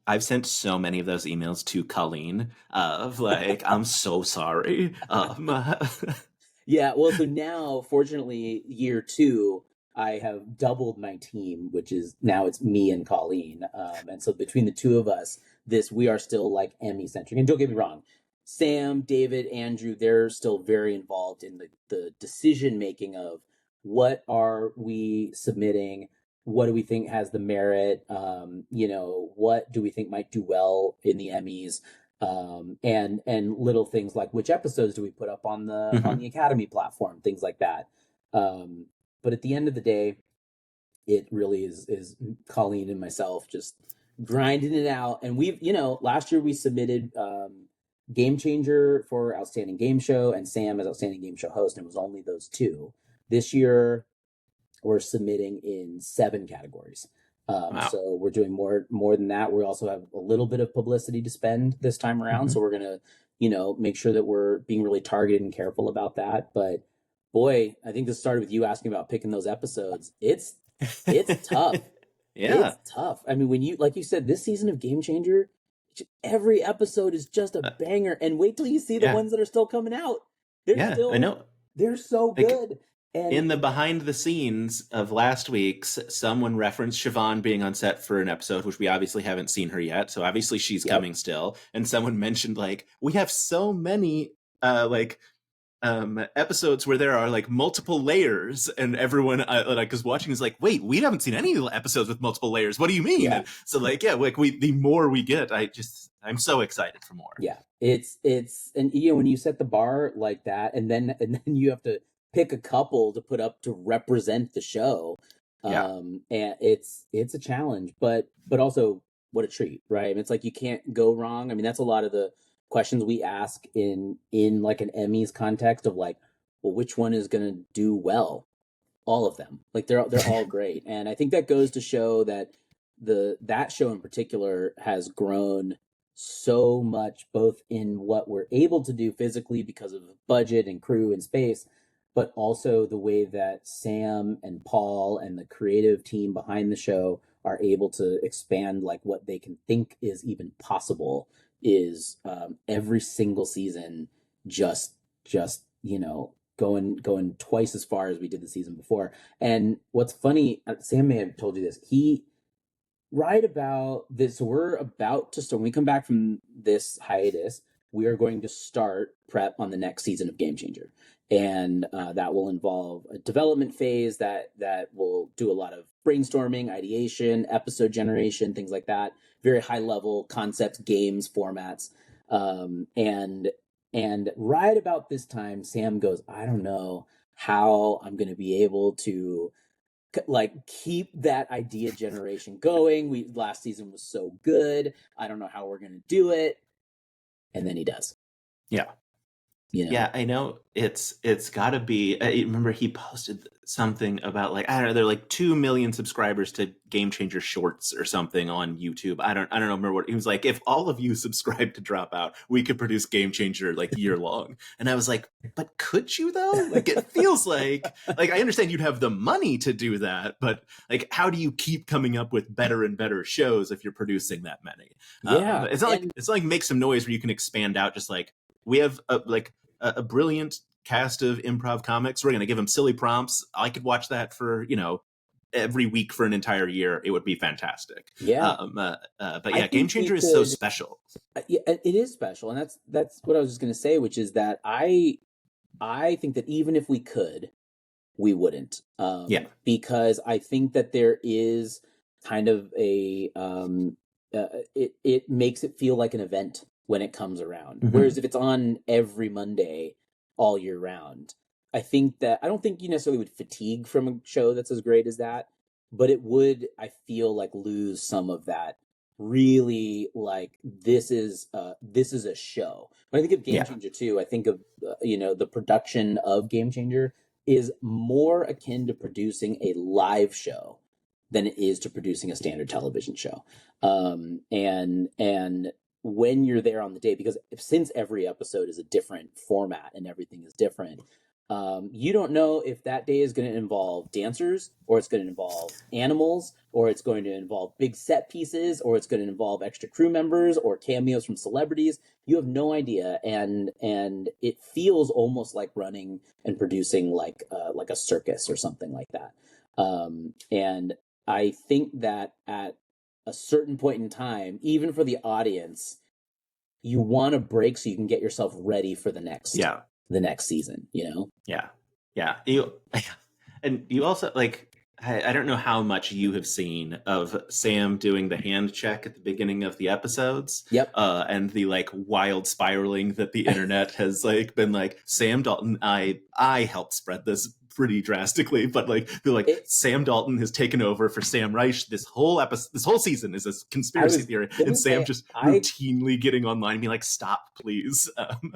I've sent so many of those emails to Colleen of like, I'm so sorry. Yeah, well, so now, fortunately, year 2, I have doubled my team, which is now it's me and Colleen. And so between the two of us, we are still like Emmy centric. And don't get me wrong, Sam, David, Andrew, they're still very involved in the decision making of what are we submitting, what do we think has the merit, what do we think might do well in the Emmys. And little things like which episodes do we put up on the Academy platform, things like that. But at the end of the day, it really is Colleen and myself just grinding it out. And we've, last year we submitted Game Changer for Outstanding Game Show and Sam as Outstanding Game Show host, and it was only those two. This year we're submitting in 7 categories. Wow. So we're doing more than that. We also have a little bit of publicity to spend this time around. So we're going to, make sure that we're being really targeted and careful about that. But boy, I think this started with you asking about picking those episodes. It's tough. Yeah. It's tough. I mean, when like you said, this season of Game Changer, every episode is just a banger. And wait till you see the ones that are still coming out. I know. They're so good. And in the behind the scenes of last week's, someone referenced Siobhan being on set for an episode, which we obviously haven't seen her yet. So obviously she's coming still. And someone mentioned like, we have so many episodes where there are like multiple layers, and everyone is watching is like, wait, we haven't seen any episodes with multiple layers. What do you mean? Yeah. So the more we get, I'm so excited for more. Yeah, it's and when you set the bar like that, and then you have to pick a couple to put up to represent the show. And it's a challenge, but also what a treat, right? I mean, it's like you can't go wrong. I mean, that's a lot of the questions we ask in like an Emmys context of like, well, which one is going to do well? All of them. Like they're all great. And I think that goes to show that that show in particular has grown so much, both in what we're able to do physically because of budget and crew and space, but also the way that Sam and Paul and the creative team behind the show are able to expand like what they can think is even possible is every single season just going twice as far as we did the season before. And what's funny, Sam may have told you this, he right about this, so we're about to start, when we come back from this hiatus, we are going to start prep on the next season of Game Changer. And that will involve a development phase that will do a lot of brainstorming, ideation, episode generation, things like that. Very high level concepts, games, formats. And right about this time, Sam goes, I don't know how I'm going to be able to like keep that idea generation going. Last season was so good. I don't know how we're going to do it. And then he does. Yeah. Yeah, I know it's got to be. I remember he posted something about like, I don't know, they're like 2 million subscribers to Game Changer Shorts or something on YouTube. I don't remember what he was like. If all of you subscribe to Dropout, we could produce Game Changer like year long. And I was like, but could you though? Like it feels like I understand you'd have the money to do that, but like how do you keep coming up with better and better shows if you're producing that many? Yeah, it's not like Make Some Noise where you can expand out. Just like we have a brilliant cast of improv comics. We're going to give them silly prompts. I could watch that for, every week for an entire year. It would be fantastic. Yeah. But yeah, Game Changer is so special. Yeah, it is special. And that's what I was just going to say, which is that I think that even if we could, we wouldn't. Because I think that there is kind of a, it makes it feel like an event when it comes around. Mm-hmm. Whereas if it's on every Monday all year round, I don't think you necessarily would fatigue from a show that's as great as that, but it would, I feel like, lose some of that really like this is a show. When I think of Game Changer too, I think of the production of Game Changer is more akin to producing a live show than it is to producing a standard television show. And when you're there on the day, because since every episode is a different format and everything is different, you don't know if that day is going to involve dancers, or it's going to involve animals, or it's going to involve big set pieces, or it's going to involve extra crew members or cameos from celebrities. You have no idea, and it feels almost like running and producing like a circus or something like that. And I think that at a certain point in time, even for the audience, you want a break so you can get yourself ready for the next season, Yeah. You also like, I don't know how much you have seen of Sam doing the hand check at the beginning of the episodes. Yep. And the like wild spiraling that the internet has like been like, Sam Dalton, I helped spread this pretty drastically, but like they're like Sam Dalton has taken over for Sam Reich. This whole season is a conspiracy theory, and Sam just routinely getting online and being like, "Stop, please."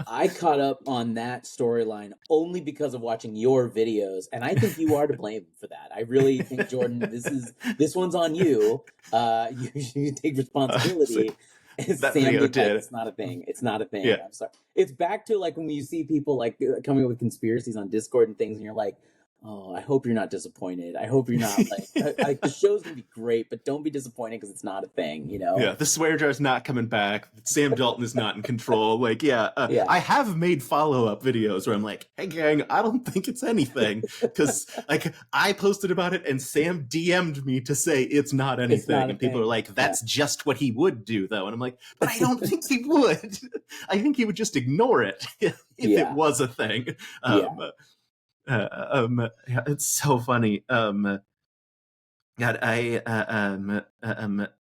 I caught up on that storyline only because of watching your videos, and I think you are to blame for that. I really think, Jordan, this one's on you. You take responsibility. That video did. It's not a thing. It's not a thing. Yeah. I'm sorry. It's back to like when you see people like coming up with conspiracies on Discord and things, and you're like, oh, I hope you're not disappointed. I hope you're not like the show's gonna be great, but don't be disappointed because it's not a thing, Yeah, the swear jar's not coming back. Sam Dalton is not in control. Like, I have made follow-up videos where I'm like, hey gang, I don't think it's anything, because like I posted about it and Sam DM'd me to say it's not anything, and people are like, that's just what he would do though, and I'm like, but I don't think he would. I think he would just ignore it if it was a thing. It's so funny. God, I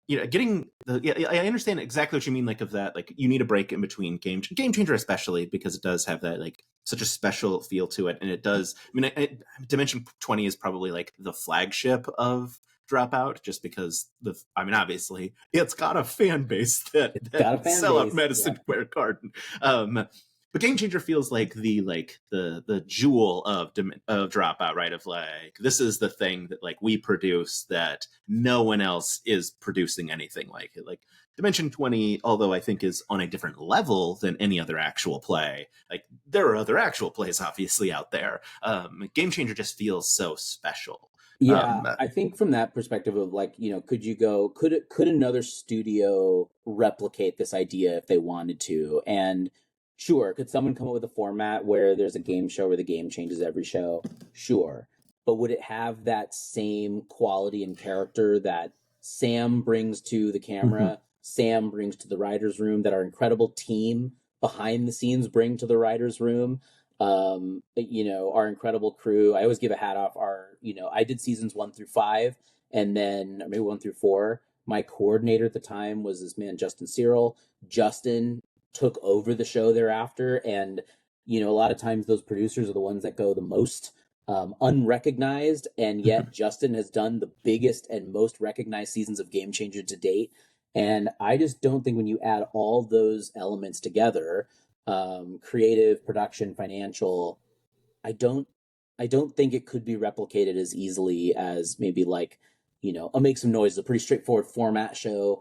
getting I understand exactly what you mean. Like of that, like you need a break in between Game Changer, especially because it does have that like such a special feel to it, and it does. I mean, Dimension 20 is probably like the flagship of Dropout, just because obviously it's got a fan base that sell out Madison Square Garden. But Game Changer feels like the jewel of Dropout, right? Of like, this is the thing that like we produce that no one else is producing anything like it. Like Dimension 20, although I think is on a different level than any other actual play. Like there are other actual plays obviously out there. Game Changer just feels so special. Yeah, I think from that perspective of like, could another studio replicate this idea if they wanted to? And sure, could someone come up with a format where there's a game show where the game changes every show? Sure. But would it have that same quality and character that Sam brings to the camera, Sam brings to the writer's room, that our incredible team behind the scenes bring to the writer's room? Our incredible crew. I always give a hat off I did seasons 1 through 5, and then maybe 1 through 4. My coordinator at the time was this man, Justin Cyril. Justin took over the show thereafter. And, a lot of times those producers are the ones that go the most unrecognized. And yet Justin has done the biggest and most recognized seasons of Game Changer to date. And I just don't think when you add all those elements together, creative, production, financial, I don't think it could be replicated as easily as maybe like, I'll Make Some Noise, a pretty straightforward format show.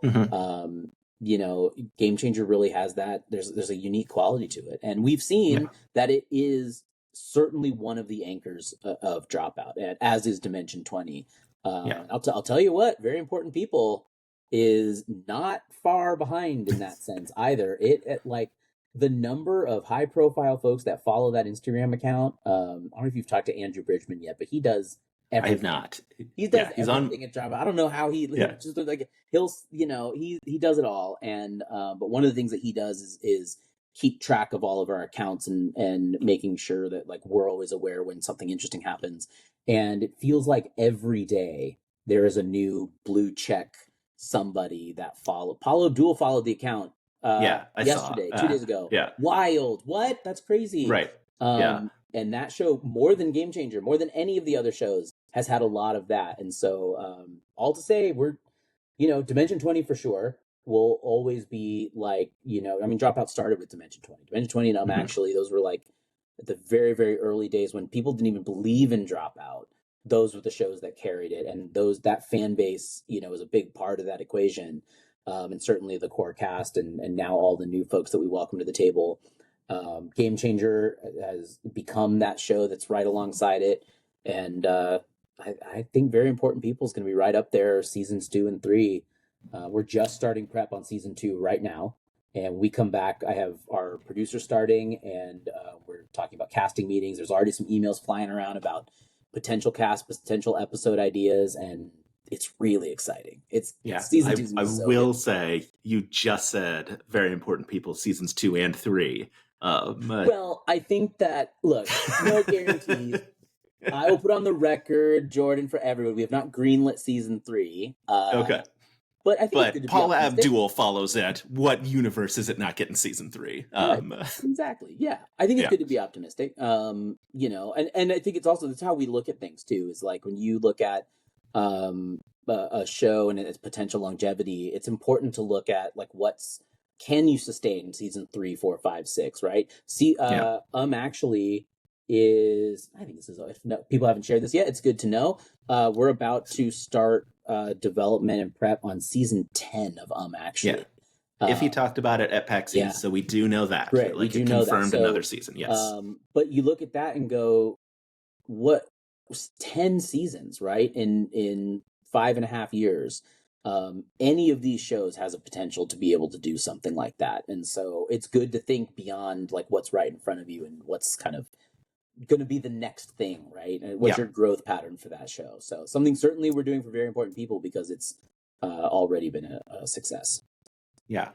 Game Changer really has that. There's a unique quality to it. And we've seen that it is certainly one of the anchors of Dropout, as is Dimension 20. I'll tell you what, Very Important People is not far behind in that sense either. The number of high-profile folks that follow that Instagram account. I don't know if you've talked to Andrew Bridgman yet, but he does everything. I have not. He does everything at Dropout. I don't know how he just like he does it all. And but one of the things that he does is keep track of all of our accounts and making sure that like we're always aware when something interesting happens. And it feels like every day there is a new blue check somebody that followed. Paulo Abdul followed the account. Yesterday, 2 days ago. Wild. What? That's crazy. Right. And that show, more than Game Changer, more than any of the other shows, has had a lot of that. And so, all to say, we're, Dimension 20 for sure will always be like, Dropout started with Dimension 20. Dimension 20 and actually, those were like at the very, very early days when people didn't even believe in Dropout. Those were the shows that carried it. And that fan base, was a big part of that equation. And certainly the core cast and now all the new folks that we welcome to the table. Game Changer has become that show that's right alongside it. And I think Very Important People is going to be right up there, seasons 2 and 3. We're just starting prep on season 2 right now. And we come back, I have our producer starting, and we're talking about casting meetings. There's already some emails flying around about potential cast, potential episode ideas, and it's really exciting. Season 2. I will say, you just said Very Important People seasons 2 and 3. Well, I think that, look, no guarantees. I will put on the record, Jordan, for everyone, we have not greenlit season 3. Okay. But I think it's good to Paula Abdul follows it. What universe is it not getting season 3? Right. Exactly. Yeah. I think it's good to be optimistic. And I think it's also, that's how we look at things too, is like when you look at a show and its potential longevity, it's important to look at like can you sustain season 3, 4, 5, 6, right? Actually is, I think this is, if people haven't shared this yet, it's good to know. We're about to start development and prep on season 10 of actually. Yeah. If he talked about it at PAX East, so we do know that. Right, like it confirmed another season, yes. But you look at that and go, what 10 seasons, right? In 5.5 years. Any of these shows has a potential to be able to do something like that. And so it's good to think beyond like what's right in front of you and what's kind of going to be the next thing, right? And what's your growth pattern for that show? So something certainly we're doing for Very Important People because it's already been a success. Yeah.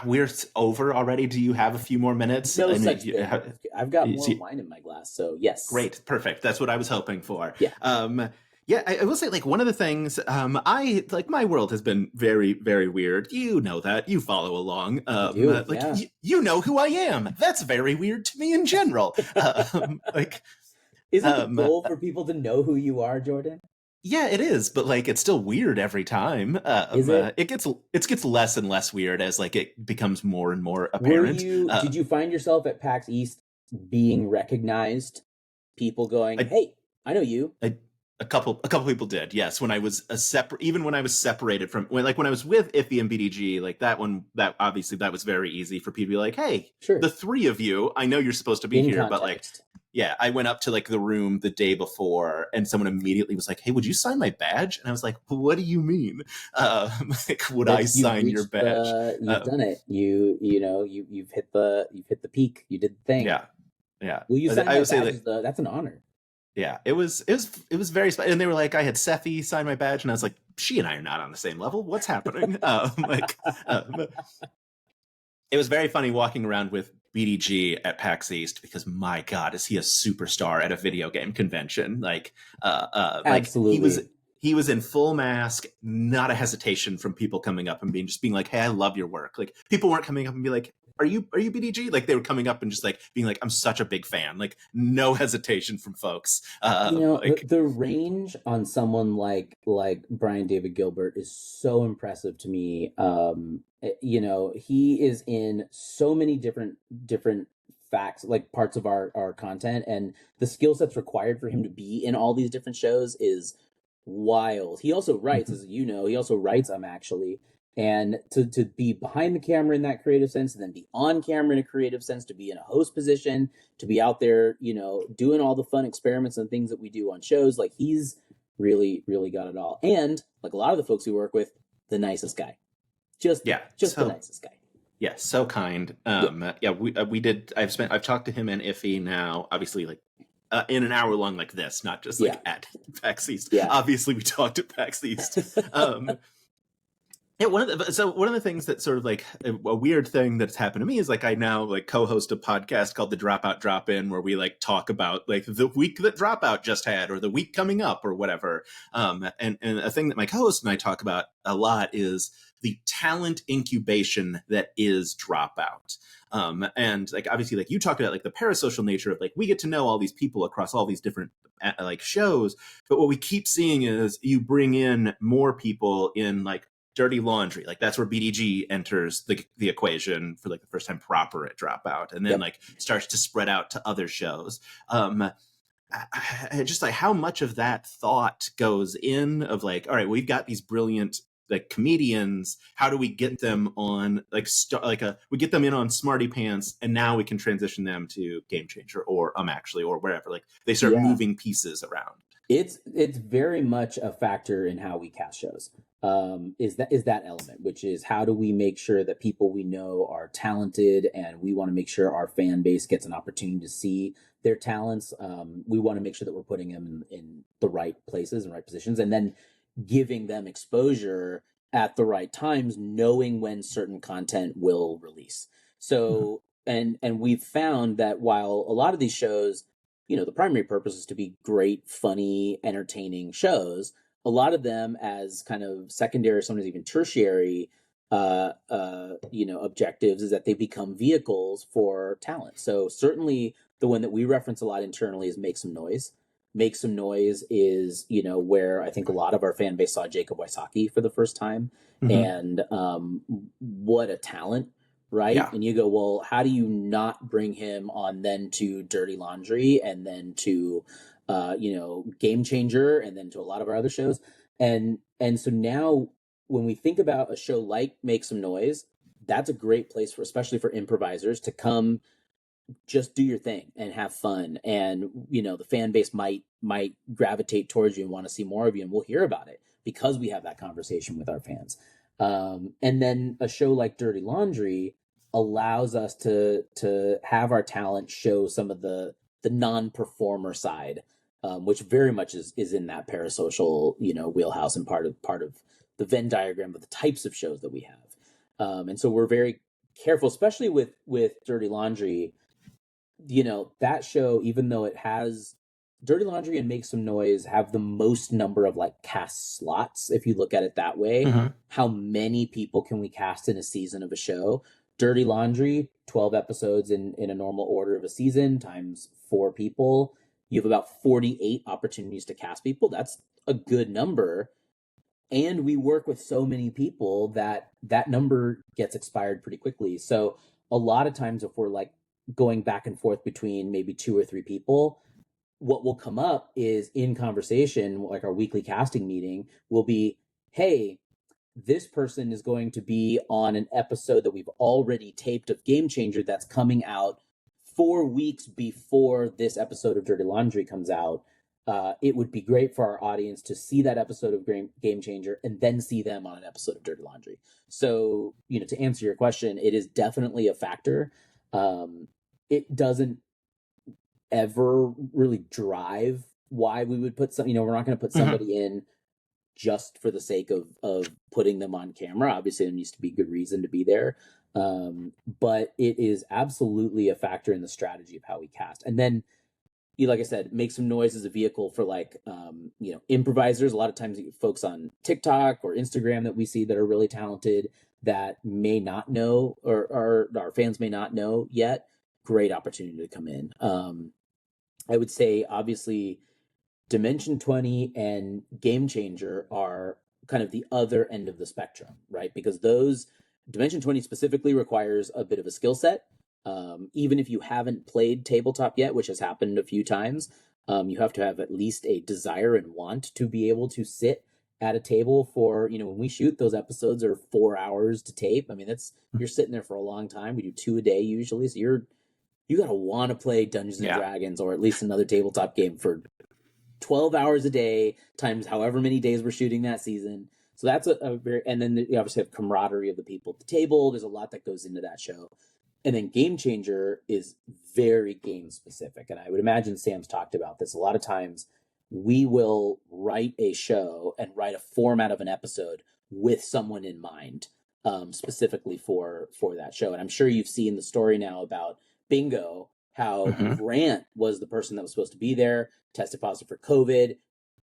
We're over already. Do you have a few more minutes? No such thing. I've got more wine in my glass, so yes. Great. Perfect. That's what I was hoping for. Yeah. I will say, like, one of the things, my world has been very, very weird. You know that. You follow along. You know who I am. That's very weird to me in general. Isn't the goal for people to know who you are, Jordan? Yeah, it is, but like it's still weird every time. Is it? It gets less and less weird as like it becomes more and more apparent. Did you find yourself at PAX East being recognized? People going, "Hey, I know you." A couple people did, yes. When I was even when I was separated from when I was with Iffy and BDG, like that was very easy for people to be like, "Hey, sure. The three of you, I know you're supposed to be here, but like, Yeah, I went up to like the room the day before, and someone immediately was like, "Hey, would you sign my badge?" And I was like, "What do you mean? Like, would I You've sign your reached badge?" you've done it. You've hit the peak. You did the thing. Yeah, yeah. Will you sign I my would say badge? that. That's an honor. Yeah, it was very and they were like, I had Seffi sign my badge, and I was like, she and I are not on the same level. What's happening? It was very funny walking around with BDG at PAX East because my God, is he a superstar at a video game convention? Like Absolutely. he was in full mask, not a hesitation from people coming up and being like, "Hey, I love your work." Like people weren't coming up and be like, "Are you BDG?" Like they were coming up and just like being like, "I'm such a big fan." Like no hesitation from folks. The range on someone like Brian David Gilbert is so impressive to me. He is in so many different facts, like parts of our content, and the skill sets required for him to be in all these different shows is wild. He also writes, as you know, he also writes actually. And to be behind the camera in that creative sense, and then be on camera in a creative sense, to be in a host position, to be out there, doing all the fun experiments and things that we do on shows, like he's really, really got it all. And like a lot of the folks we work with, the nicest guy. Just the nicest guy. Yeah, so kind. We did. I've talked to him and Iffy now, obviously, like in an hour long like this, not just like at PAX East. Yeah. Obviously, we talked at PAX East. Yeah, one of the things that sort of like a weird thing that's happened to me is like I now like co-host a podcast called the Dropout Drop In, where we like talk about like the week that Dropout just had or the week coming up or whatever. And a thing that my co-host and I talk about a lot is the talent incubation that is Dropout. And like obviously like you talked about like the parasocial nature of like we get to know all these people across all these different like shows, but what we keep seeing is you bring in more people in like Dirty Laundry, like that's where BDG enters the equation for like the first time proper at Dropout, and then like starts to spread out to other shows. Just like how much of that thought goes in of like, all right, we've got these brilliant like comedians. How do we get them on like we get them in on Smarty Pants, and now we can transition them to Game Changer or Actually or wherever. Like they start moving pieces around. It's very much a factor in how we cast shows. Is that element, which is how do we make sure that people we know are talented, and we want to make sure our fan base gets an opportunity to see their talents. We want to make sure that we're putting them in the right places and right positions, and then giving them exposure at the right times, knowing when certain content will release. So, and we've found that while a lot of these shows, the primary purpose is to be great, funny, entertaining shows, a lot of them as kind of secondary, sometimes even tertiary, objectives is that they become vehicles for talent. So certainly the one that we reference a lot internally is Make Some Noise. Make Some Noise is, where I think a lot of our fan base saw Jacob Wysocki for the first time. And what a talent, right? Yeah. And you go, well, how do you not bring him on then to Dirty Laundry and then to Game Changer, and then to a lot of our other shows. And so now when we think about a show like Make Some Noise, that's a great place especially for improvisers to come just do your thing and have fun. And, the fan base might gravitate towards you and want to see more of you. And we'll hear about it because we have that conversation with our fans. And then a show like Dirty Laundry allows us to have our talent show some of the non-performer side, which very much is in that parasocial, wheelhouse and part of the Venn diagram of the types of shows that we have. And so we're very careful, especially with Dirty Laundry. That show, even though it has Dirty Laundry and Make Some Noise have the most number of like cast slots, if you look at it that way, how many people can we cast in a season of a show? Dirty Laundry, 12 episodes in a normal order of a season times 4 people. You have about 48 opportunities to cast people. That's a good number. And we work with so many people that number gets expired pretty quickly. So a lot of times if we're like going back and forth between maybe 2 or 3 people, what will come up is in conversation, like our weekly casting meeting will be, hey, this person is going to be on an episode that we've already taped of Game Changer that's coming out 4 weeks before this episode of Dirty Laundry comes out, it would be great for our audience to see that episode of Game Changer and then see them on an episode of Dirty Laundry. So, to answer your question, it is definitely a factor. It doesn't ever really drive why we would put some, we're not going to put somebody in just for the sake of putting them on camera. Obviously, there needs to be good reason to be there. But it is absolutely a factor in the strategy of how we cast. And then, like I said, make some noise as a vehicle for improvisers. A lot of times folks on TikTok or Instagram that we see that are really talented that may not know, or our fans may not know yet. Great opportunity to come in. I would say, obviously, Dimension 20 and Game Changer are kind of the other end of the spectrum, right? Because Dimension 20 specifically requires a bit of a skill set. Even if you haven't played tabletop yet, which has happened a few times, you have to have at least a desire and want to be able to sit at a table for, when we shoot, those episodes are 4 hours to tape. I mean, you're sitting there for a long time. We do 2 a day usually. So you got to want to play Dungeons and Dragons, or at least another tabletop game, for 12 hours a day times however many days we're shooting that season. So that's a very, and then you obviously have camaraderie of the people at the table. There's a lot that goes into that show. And then Game Changer is very game specific. And I would imagine Sam's talked about this. A lot of times we will write a show and write a format of an episode with someone in mind, specifically for that show. And I'm sure you've seen the story now about Bingo, how Grant was the person that was supposed to be there, tested positive for COVID.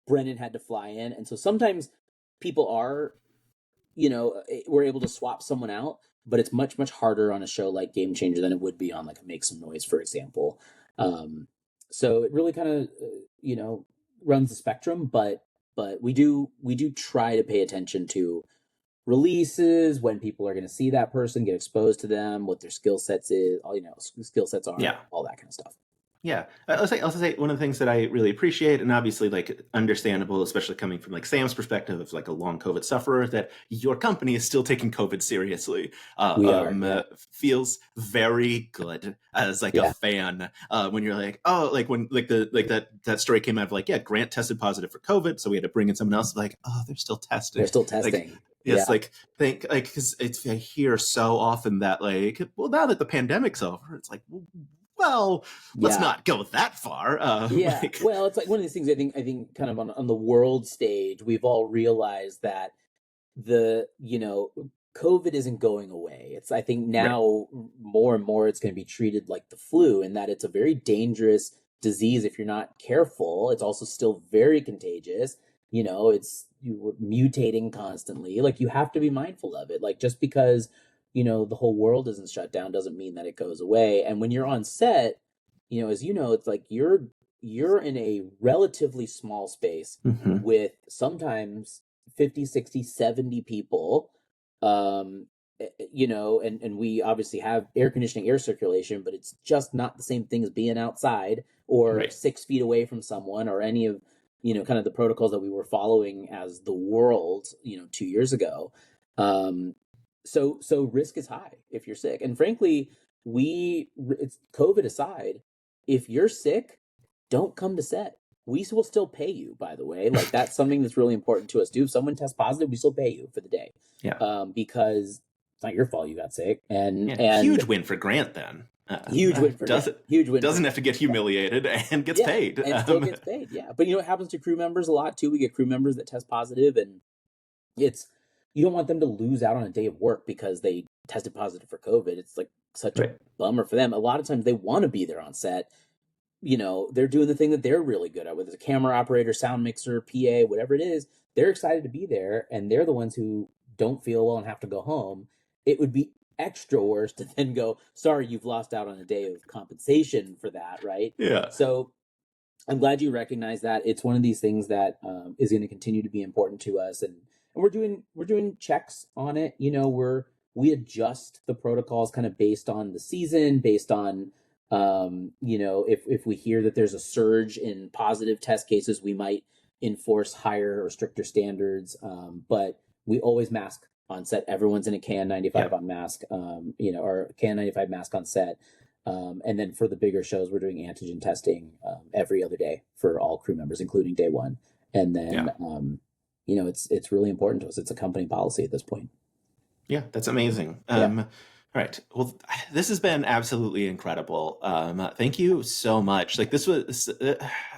Brennan had to fly in. And so sometimes people are, we're able to swap someone out, but it's much, much harder on a show like Game Changer than it would be on like a Make Some Noise, for example. So it really kind of, runs the spectrum, but we do try to pay attention to releases, when people are going to see that person, get exposed to them, what their skill sets are, all that kind of stuff. Yeah, I'll say one of the things that I really appreciate, and obviously like understandable, especially coming from like Sam's perspective of like a long COVID sufferer, that your company is still taking COVID seriously. Feels very good as like a fan when you're like, oh, like when like that story came out of like, Grant tested positive for COVID, so we had to bring in someone else. Like, oh, they're still testing. It's like, because I hear so often that like, well, now that the pandemic's over, it's like, well, let's not go that far. Well, it's like one of these things. I think kind of on the world stage, we've all realized that COVID isn't going away. I think now more and more it's going to be treated like the flu, and that it's a very dangerous disease if you're not careful. It's also still very contagious. It's mutating constantly. Like, you have to be mindful of it. Like, just because the whole world isn't shut down doesn't mean that it goes away. And when you're on set, as it's like you're in a relatively small space with sometimes 50, 60, 70 people, and we obviously have air conditioning, air circulation, but it's just not the same thing as being outside or 6 feet away from someone, or any of, kind of the protocols that we were following as the world, 2 years ago. So risk is high if you're sick. And frankly, it's COVID aside, if you're sick, don't come to set. We will still pay you, by the way. Like, that's something that's really important to us too. If someone tests positive, we still pay you for the day. Because it's not your fault you got sick. And huge win for Grant then. Huge win for Grant. Huge win. Doesn't have to get humiliated and gets paid. And still gets paid. Yeah. But it happens to crew members a lot too. We get crew members that test positive, and you don't want them to lose out on a day of work because they tested positive for COVID. It's like such a bummer for them. A lot of times they want to be there on set. They're doing the thing that they're really good at, whether it's a camera operator, sound mixer, PA, whatever it is. They're excited to be there, and they're the ones who don't feel well and have to go home. It would be extra worse to then go, sorry, you've lost out on a day of compensation for that, right? Yeah. So I'm glad you recognize that. It's one of these things that is going to continue to be important to us, and we're doing checks on it. We adjust the protocols kind of based on the season, based on if we hear that there's a surge in positive test cases, we might enforce higher or stricter standards. But we always mask on set. Everyone's in a KN95 on mask, or KN95 mask on set. And then for the bigger shows, we're doing antigen testing every other day for all crew members, including day one. And then, it's really important to us. It's a company policy at this point. Yeah, that's amazing. All right. Well, this has been absolutely incredible. Thank you so much. Like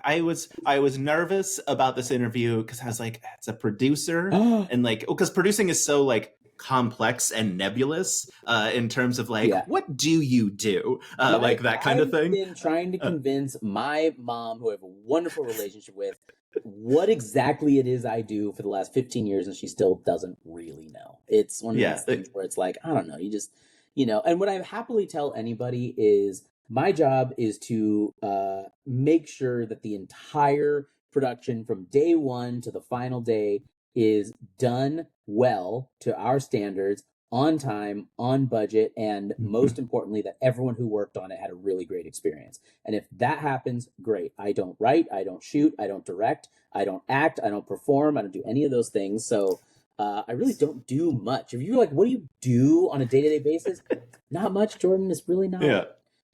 I was nervous about this interview because I was like, it's a producer, and like, because producing is so like complex and nebulous in terms of like, what do you do? Like that kind of thing. I've been trying to convince my mom, who I have a wonderful relationship with, what exactly it is I do for the last 15 years, and she still doesn't really know. It's one of those things where it's like, I don't know, you just, and what I happily tell anybody is my job is to make sure that the entire production from day one to the final day is done well to our standards, on time, on budget, and most importantly, that everyone who worked on it had a really great experience. And if that happens, great. I don't write, I don't shoot, I don't direct, I don't act, I don't perform, I don't do any of those things. So I really don't do much. If you're like, what do you do on a day-to-day basis? Not much, Jordan. It's really not. A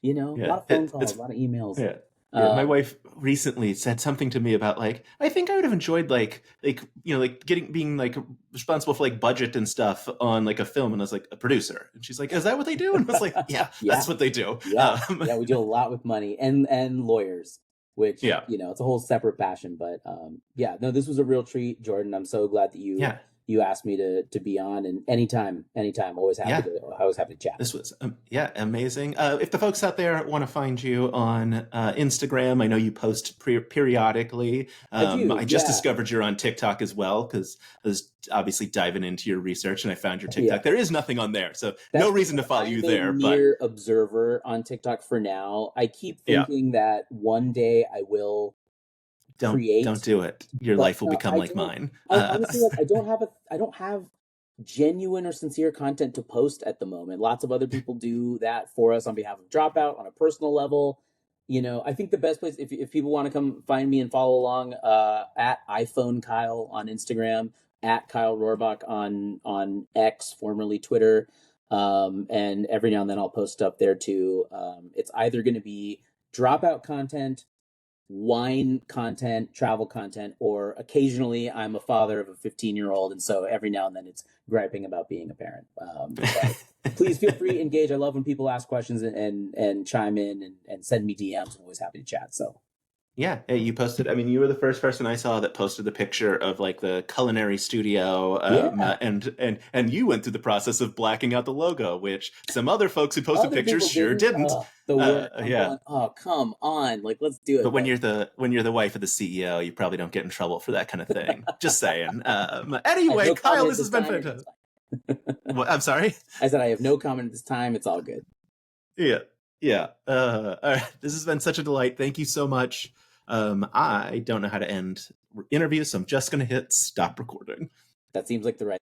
lot of phone calls, a lot of emails. Yeah. My wife recently said something to me about like, I think I would have enjoyed being like responsible for like budget and stuff on like a film. And I was like, a producer. And she's like, is that what they do? And I was like, yeah, that's what they do. Yeah. We do a lot with money and lawyers, which, it's a whole separate passion. But this was a real treat, Jordan. I'm so glad that you asked me to be on, and anytime, always happy to chat. This was amazing. If the folks out there want to find you on Instagram, I know you post periodically. I just discovered you're on TikTok as well, because I was obviously diving into your research and I found your TikTok. There is nothing on there, so no reason to follow you there. Mere observer on TikTok for now. I keep thinking that one day I will Don't do it. Your life will become like mine. Honestly, I don't have genuine or sincere content to post at the moment. Lots of other people do that for us on behalf of Dropout on a personal level. I think the best place, if people want to come find me and follow along, at iPhone Kyle on Instagram, at Kyle Rohrbach on X, formerly Twitter. And every now and then I'll post stuff there too. It's either going to be Dropout content, wine content, travel content, or occasionally I'm a father of a 15-year-old, and so every now and then it's griping about being a parent. Please feel free to engage. I love when people ask questions and chime in and send me DMs. I'm always happy to chat. So yeah, you posted. I mean, you were the first person I saw that posted the picture of like the culinary studio, and you went through the process of blacking out the logo, which some other folks who posted pictures sure didn't. Going, oh, come on, like let's do it. But when you're the wife of the CEO, you probably don't get in trouble for that kind of thing. Just saying. Anyway, Kyle, this has been fantastic. I'm sorry. I said I have no comment at this time. It's all good. Yeah. All right. This has been such a delight. Thank you so much. I don't know how to end interviews, so I'm just going to hit stop recording. That seems like the right